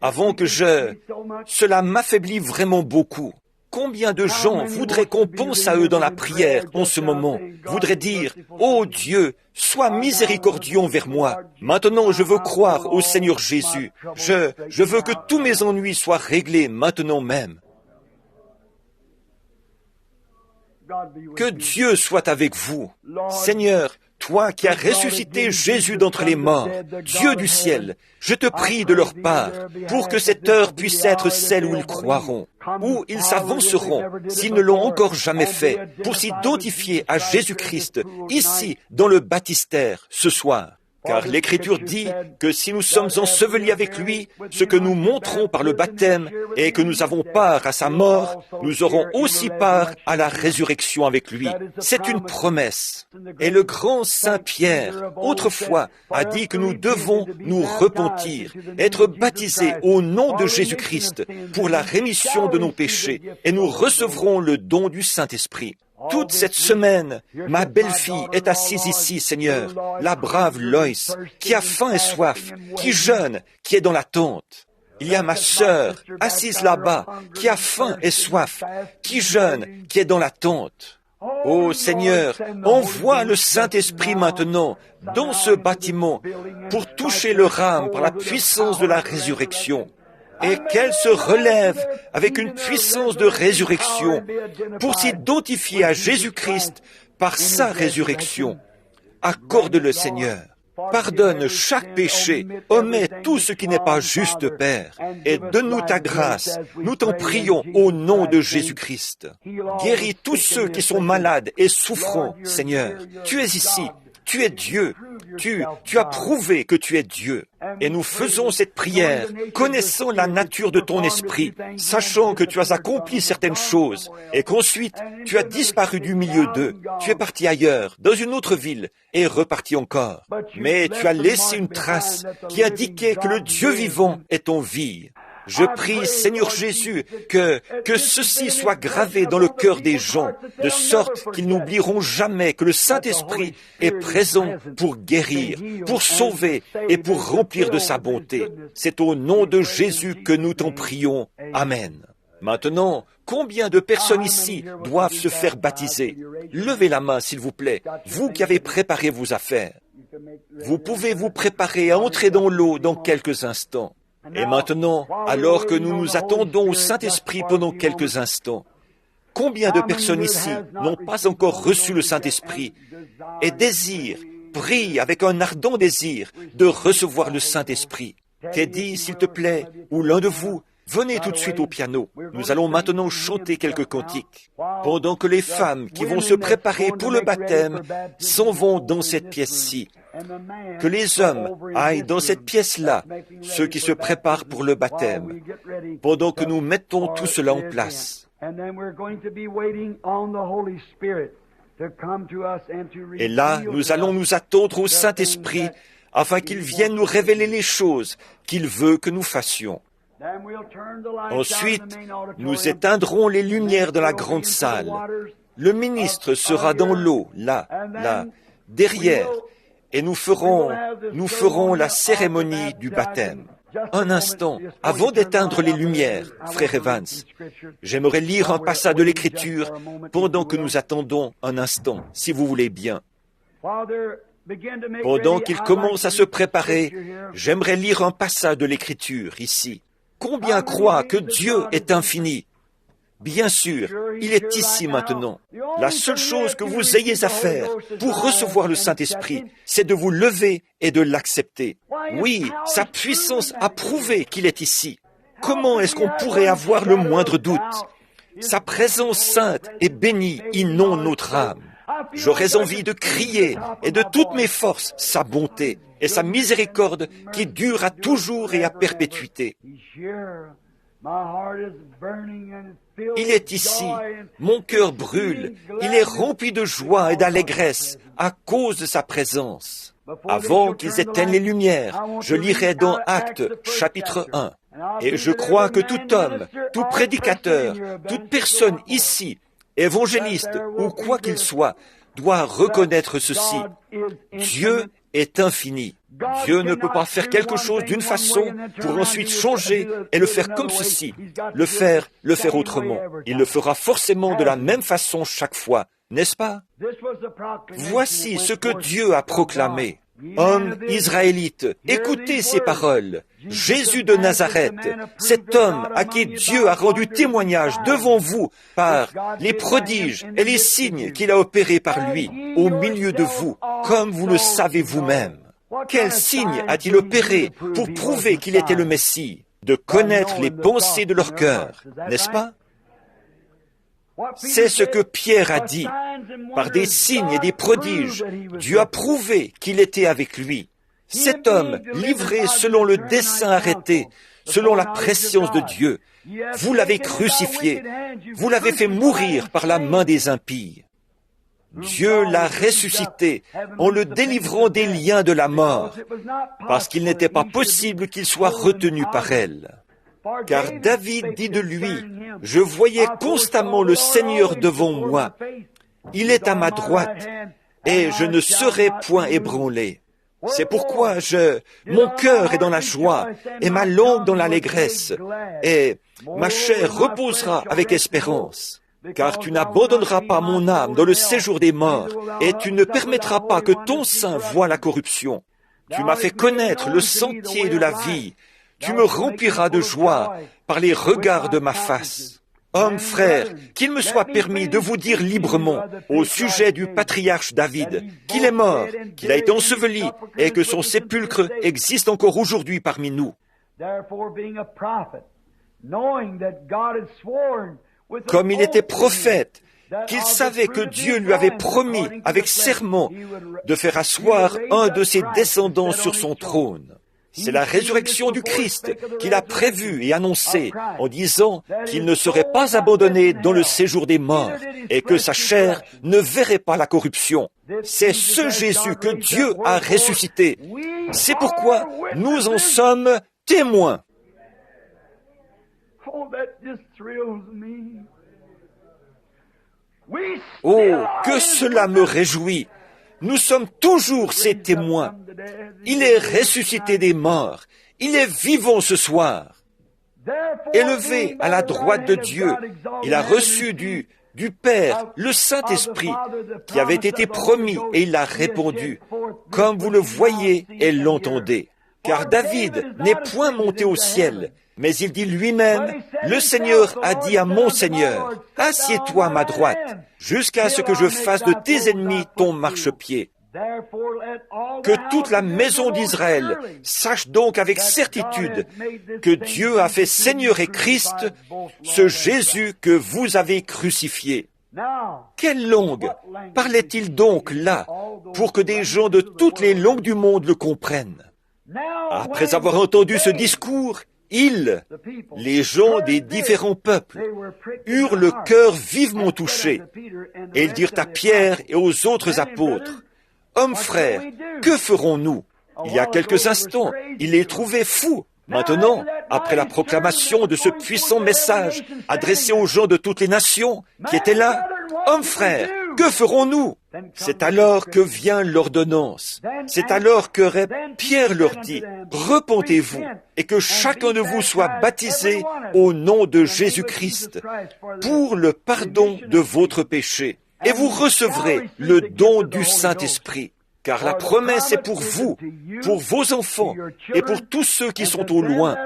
Speaker 1: avant que Cela m'affaiblit vraiment beaucoup. Combien de gens voudraient qu'on pense à eux dans la prière en ce moment, voudraient dire, « Oh Dieu, sois miséricordieux envers moi. Maintenant, je veux croire au Seigneur Jésus. Je veux que tous mes ennuis soient réglés maintenant même. » Que Dieu soit avec vous. Seigneur, toi qui as ressuscité Jésus d'entre les morts, Dieu du ciel, je te prie de leur part, pour que cette heure puisse être celle où ils croiront, où ils s'avanceront, s'ils ne l'ont encore jamais fait, pour s'identifier à Jésus-Christ, ici, dans le baptistère, ce soir. Car l'Écriture dit que si nous sommes ensevelis avec lui, ce que nous montrons par le baptême est que nous avons part à sa mort, nous aurons aussi part à la résurrection avec lui. C'est une promesse. Et le grand Saint Pierre, autrefois, a dit que nous devons nous repentir, être baptisés au nom de Jésus-Christ pour la rémission de nos péchés, et nous recevrons le don du Saint-Esprit. Toute cette semaine, ma belle-fille est assise ici, Seigneur, la brave Loïs, qui a faim et soif, qui jeûne, qui est dans la tente. Il y a ma sœur, assise là-bas, qui a faim et soif, qui jeûne, qui est dans la tente. Ô Seigneur, envoie le Saint-Esprit maintenant dans ce bâtiment pour toucher leur âme par la puissance de la résurrection. Et qu'elle se relève avec une puissance de résurrection pour s'identifier à Jésus-Christ par sa résurrection. Accorde-le, Seigneur. Pardonne chaque péché, omets tout ce qui n'est pas juste, Père, et donne-nous ta grâce. Nous t'en prions au nom de Jésus-Christ. Guéris tous ceux qui sont malades et souffrants, Seigneur. Tu es ici. Tu es Dieu. Tu as prouvé que tu es Dieu. Et nous faisons cette prière, connaissant la nature de ton esprit, sachant que tu as accompli certaines choses, et qu'ensuite tu as disparu du milieu d'eux. Tu es parti ailleurs, dans une autre ville, et reparti encore. Mais tu as laissé une trace qui indiquait que le Dieu vivant est en vie. Je prie, Seigneur Jésus, que ceci soit gravé dans le cœur des gens, de sorte qu'ils n'oublieront jamais que le Saint-Esprit est présent pour guérir, pour sauver et pour remplir de sa bonté. C'est au nom de Jésus que nous t'en prions. Amen. Maintenant, combien de personnes ici doivent se faire baptiser? Levez la main, s'il vous plaît, vous qui avez préparé vos affaires. Vous pouvez vous préparer à entrer dans l'eau dans quelques instants. Et maintenant, alors que nous nous attendons au Saint-Esprit pendant quelques instants, combien de personnes ici n'ont pas encore reçu le Saint-Esprit et désirent, prient avec un ardent désir de recevoir le Saint-Esprit? Teddy, s'il te plaît, ou l'un de vous, venez tout de suite au piano. Nous allons maintenant chanter quelques cantiques, pendant que les femmes qui vont se préparer pour le baptême s'en vont dans cette pièce-ci. Que les hommes aillent dans cette pièce-là, ceux qui se préparent pour le baptême, pendant que nous mettons tout cela en place. Et là, nous allons nous attendre au Saint-Esprit afin qu'il vienne nous révéler les choses qu'il veut que nous fassions. Ensuite, nous éteindrons les lumières de la grande salle. Le ministre sera dans l'eau, là, derrière, et nous ferons la cérémonie du baptême. Un instant, avant d'éteindre les lumières, frère Evans, j'aimerais lire un passage de l'Écriture pendant que nous attendons un instant, si vous voulez bien. Pendant qu'ils commencent à se préparer, j'aimerais lire un passage de l'Écriture ici. Combien croient que Dieu est infini? Bien sûr, il est ici maintenant. La seule chose que vous ayez à faire pour recevoir le Saint-Esprit, c'est de vous lever et de l'accepter. Oui, sa puissance a prouvé qu'il est ici. Comment est-ce qu'on pourrait avoir le moindre doute? Sa présence sainte et bénie inonde notre âme. J'aurais envie de crier et de toutes mes forces sa bonté et sa miséricorde qui dure à toujours et à perpétuité. Il est ici, mon cœur brûle, il est rempli de joie et d'allégresse à cause de sa présence. Avant qu'ils éteignent les lumières, je lirai dans Actes chapitre 1. Et je crois que tout homme, tout prédicateur, toute personne ici, évangéliste ou quoi qu'il soit, doit reconnaître ceci. Dieu est infini. Dieu ne peut pas faire quelque chose d'une façon pour ensuite changer et le faire comme ceci, le faire autrement. Il le fera forcément de la même façon chaque fois, n'est-ce pas? Voici ce que Dieu a proclamé. Hommes israélites, écoutez ces paroles. Jésus de Nazareth, cet homme à qui Dieu a rendu témoignage devant vous par les prodiges et les signes qu'il a opérés par lui au milieu de vous, comme vous le savez vous-même. Quel signe a-t-il opéré pour prouver qu'il était le Messie? De connaître les pensées de leur cœur, n'est-ce pas? C'est ce que Pierre a dit. Par des signes et des prodiges, Dieu a prouvé qu'il était avec lui. Cet homme, livré selon le dessein arrêté, selon la prescience de Dieu, vous l'avez crucifié, vous l'avez fait mourir par la main des impies. Dieu l'a ressuscité en le délivrant des liens de la mort, parce qu'il n'était pas possible qu'il soit retenu par elle. Car David dit de lui, « Je voyais constamment le Seigneur devant moi. Il est à ma droite, et je ne serai point ébranlé. » C'est pourquoi mon cœur est dans la joie, et ma langue dans l'allégresse, et ma chair reposera avec espérance. Car tu n'abandonneras pas mon âme dans le séjour des morts, et tu ne permettras pas que ton sein voie la corruption. Tu m'as fait connaître le sentier de la vie. Tu me rempliras de joie par les regards de ma face. Hommes, frères, qu'il me soit permis de vous dire librement au sujet du patriarche David qu'il est mort, qu'il a été enseveli et que son sépulcre existe encore aujourd'hui parmi nous. Comme il était prophète, qu'il savait que Dieu lui avait promis avec serment de faire asseoir un de ses descendants sur son trône. C'est la résurrection du Christ qu'il a prévue et annoncée en disant qu'il ne serait pas abandonné dans le séjour des morts et que sa chair ne verrait pas la corruption. C'est ce Jésus que Dieu a ressuscité. C'est pourquoi nous en sommes témoins. Oh, que cela me réjouit! Nous sommes toujours ses témoins. Il est ressuscité des morts. Il est vivant ce soir. Élevé à la droite de Dieu, il a reçu du Père le Saint-Esprit qui avait été promis et il a répondu, comme vous le voyez et l'entendez. Car David n'est point monté au ciel, mais il dit lui-même, « Le Seigneur a dit à mon Seigneur, assieds-toi à ma droite, jusqu'à ce que je fasse de tes ennemis ton marchepied. » Que toute la maison d'Israël sache donc avec certitude que Dieu a fait Seigneur et Christ ce Jésus que vous avez crucifié. Quelle langue parlait-il donc là pour que des gens de toutes les langues du monde le comprennent? Après avoir entendu ce discours, les gens des différents peuples, eurent le cœur vivement touché, et ils dirent à Pierre et aux autres apôtres, « Hommes frères, que ferons-nous » Il y a quelques instants, ils les trouvaient fous. Maintenant, après la proclamation de ce puissant message adressé aux gens de toutes les nations qui étaient là, « Hommes frères, que ferons-nous » C'est alors que vient l'ordonnance. C'est alors que Pierre leur dit, « Repentez-vous et que chacun de vous soit baptisé au nom de Jésus-Christ pour le pardon de votre péché, et vous recevrez le don du Saint-Esprit. Car la promesse est pour vous, pour vos enfants et pour tous ceux qui sont au loin,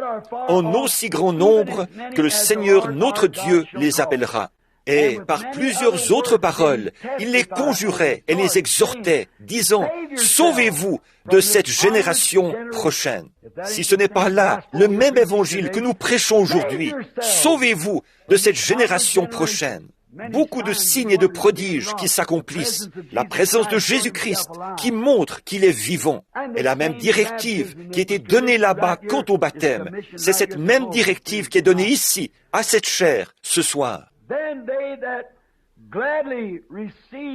Speaker 1: en aussi grand nombre que le Seigneur notre Dieu les appellera. » Et par plusieurs autres paroles, il les conjurait et les exhortait, disant, « Sauvez-vous de cette génération prochaine. » Si ce n'est pas là le même évangile que nous prêchons aujourd'hui, sauvez-vous de cette génération prochaine. Beaucoup de signes et de prodiges qui s'accomplissent, la présence de Jésus-Christ qui montre qu'il est vivant, et la même directive qui était donnée là-bas quant au baptême, c'est cette même directive qui est donnée ici, à cette chair, ce soir.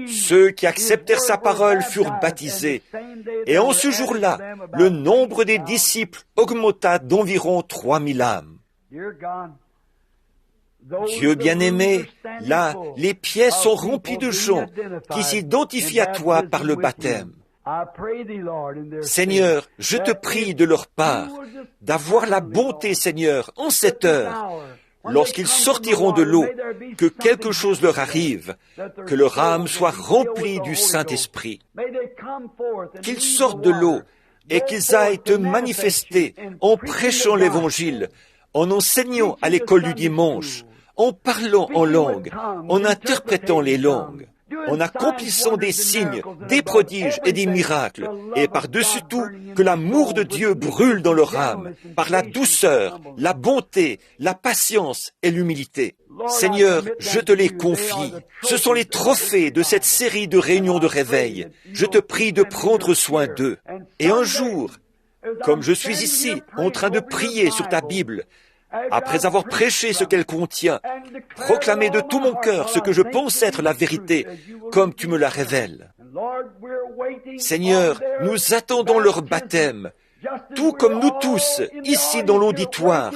Speaker 1: Ceux qui acceptèrent sa parole furent baptisés, et en ce jour-là, le nombre des disciples augmenta d'environ 3000 âmes. Dieu bien-aimé, là, les pièces sont remplies de gens qui s'identifient à toi par le baptême. Seigneur, je te prie de leur part d'avoir la bonté, Seigneur, en cette heure, lorsqu'ils sortiront de l'eau, que quelque chose leur arrive, que leur âme soit remplie du Saint-Esprit, qu'ils sortent de l'eau et qu'ils aillent te manifester en prêchant l'Évangile, en enseignant à l'école du dimanche, en parlant en langue, en interprétant les langues, en accomplissant des signes, des prodiges et des miracles, et par-dessus tout, que l'amour de Dieu brûle dans leur âme, par la douceur, la bonté, la patience et l'humilité. Seigneur, je te les confie. Ce sont les trophées de cette série de réunions de réveil. Je te prie de prendre soin d'eux. Et un jour, comme je suis ici, en train de prier sur ta Bible, après avoir prêché ce qu'elle contient, proclamer de tout mon cœur ce que je pense être la vérité, comme tu me la révèles. Seigneur, nous attendons leur baptême, tout comme nous tous, ici dans l'auditoire,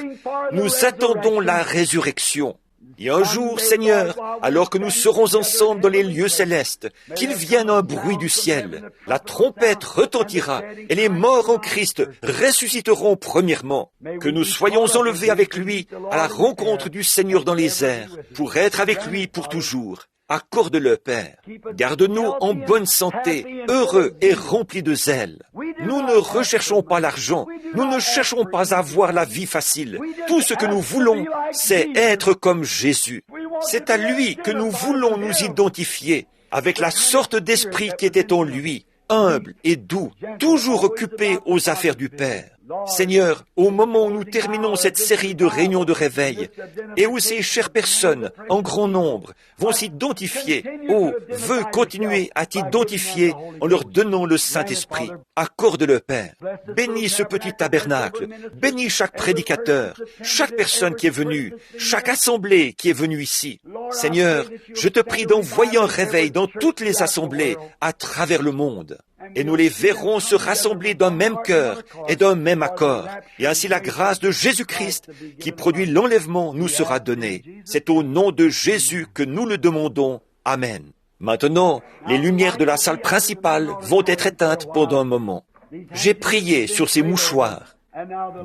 Speaker 1: nous attendons la résurrection. Et un jour, Seigneur, alors que nous serons ensemble dans les lieux célestes, qu'il vienne un bruit du ciel, la trompette retentira, et les morts en Christ ressusciteront premièrement, que nous soyons enlevés avec lui à la rencontre du Seigneur dans les airs, pour être avec lui pour toujours. Accorde-le, Père. Garde-nous en bonne santé, heureux et remplis de zèle. Nous ne recherchons pas l'argent. Nous ne cherchons pas à avoir la vie facile. Tout ce que nous voulons, c'est être comme Jésus. C'est à lui que nous voulons nous identifier, avec la sorte d'esprit qui était en lui, humble et doux, toujours occupé aux affaires du Père. Seigneur, au moment où nous terminons cette série de réunions de réveil, et où ces chères personnes, en grand nombre, vont s'identifier, veux continuer à t'identifier en leur donnant le Saint-Esprit. Accorde-le, Père. Bénis ce petit tabernacle. Bénis chaque prédicateur, chaque personne qui est venue, chaque assemblée qui est venue ici. Seigneur, je te prie d'envoyer un réveil dans toutes les assemblées à travers le monde. Et nous les verrons se rassembler d'un même cœur et d'un même accord. Et ainsi la grâce de Jésus-Christ, qui produit l'enlèvement, nous sera donnée. C'est au nom de Jésus que nous le demandons. Amen. Maintenant, les lumières de la salle principale vont être éteintes pendant un moment. J'ai prié sur ces mouchoirs.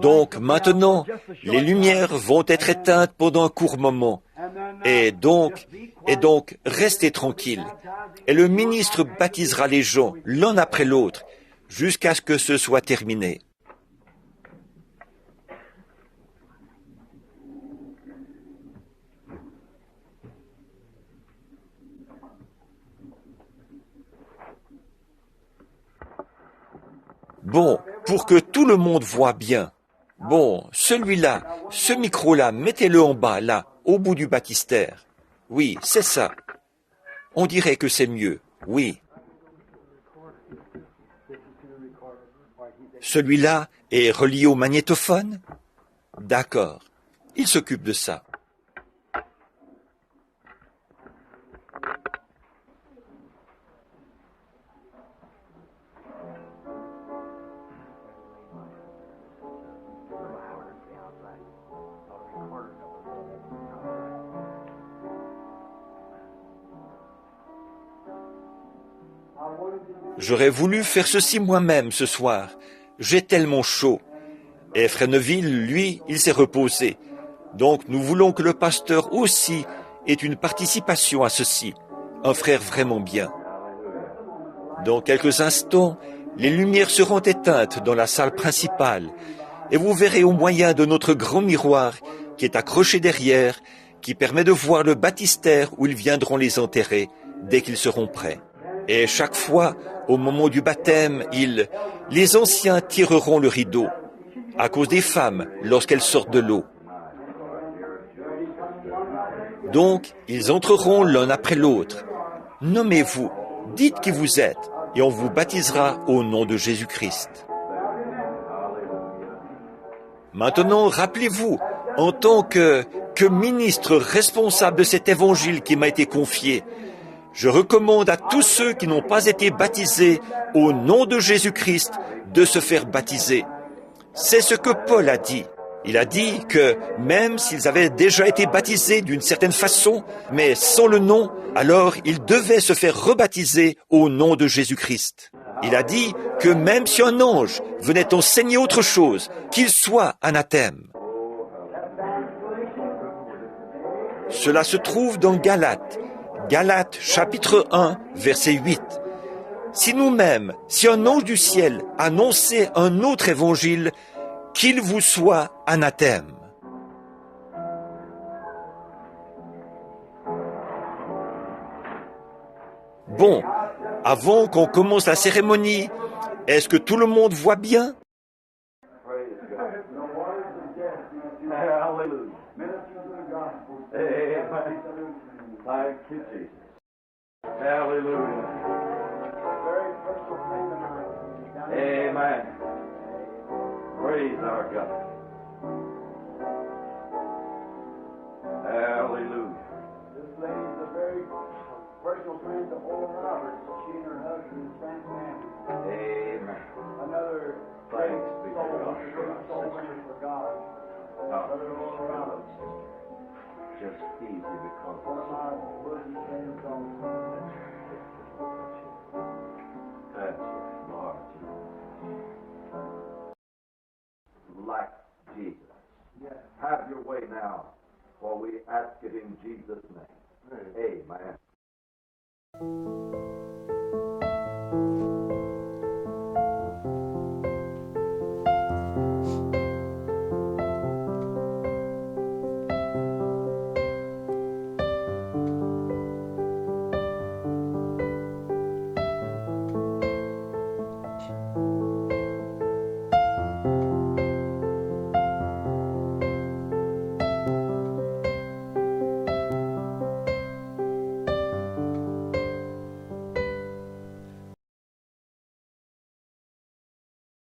Speaker 1: Donc maintenant, les lumières vont être éteintes pendant un court moment. Et donc, restez tranquilles. Et le ministre baptisera les gens l'un après l'autre, jusqu'à ce que ce soit terminé. Bon, pour que tout le monde voit bien. Bon, celui-là, ce micro-là, mettez-le en bas, là, au bout du baptistère. Oui, c'est ça. On dirait que c'est mieux, oui. Celui-là est relié au magnétophone? D'accord. Il s'occupe de ça. J'aurais voulu faire ceci moi-même ce soir. J'ai tellement chaud. Et Frère Neville, lui, il s'est reposé. Donc nous voulons que le pasteur aussi ait une participation à ceci. Un frère vraiment bien. Dans quelques instants, les lumières seront éteintes dans la salle principale. Et vous verrez au moyen de notre grand miroir qui est accroché derrière, qui permet de voir le baptistère où ils viendront les enterrer dès qu'ils seront prêts. Et chaque fois, au moment du baptême, les anciens tireront le rideau, à cause des femmes lorsqu'elles sortent de l'eau. Donc, ils entreront l'un après l'autre. Nommez-vous, dites qui vous êtes, et on vous baptisera au nom de Jésus-Christ. Maintenant, rappelez-vous, en tant que ministre responsable de cet évangile qui m'a été confié, je recommande à tous ceux qui n'ont pas été baptisés au nom de Jésus-Christ de se faire baptiser. C'est ce que Paul a dit. Il a dit que même s'ils avaient déjà été baptisés d'une certaine façon, mais sans le nom, alors ils devaient se faire rebaptiser au nom de Jésus-Christ. Il a dit que même si un ange venait enseigner autre chose, qu'il soit anathème. Cela se trouve dans Galates. Galates chapitre 1, verset 8. Si nous-mêmes, si un ange du ciel annonçait un autre évangile, qu'il vous soit anathème. Bon, avant qu'on commence la cérémonie, est-ce que tout le monde voit bien?
Speaker 2: Amen. Praise our God. Hallelujah. This lady is a very personal friend to Oral Roberts. She and her husband and Sam Manning. Amen. Another thanks be to God. Soul winner for God. Brother Oral Roberts. Just easy because one of my worthy friends also. That's right, Lord. Like Jesus. Yes. Have your way now, for we ask it in Jesus' name. Amen.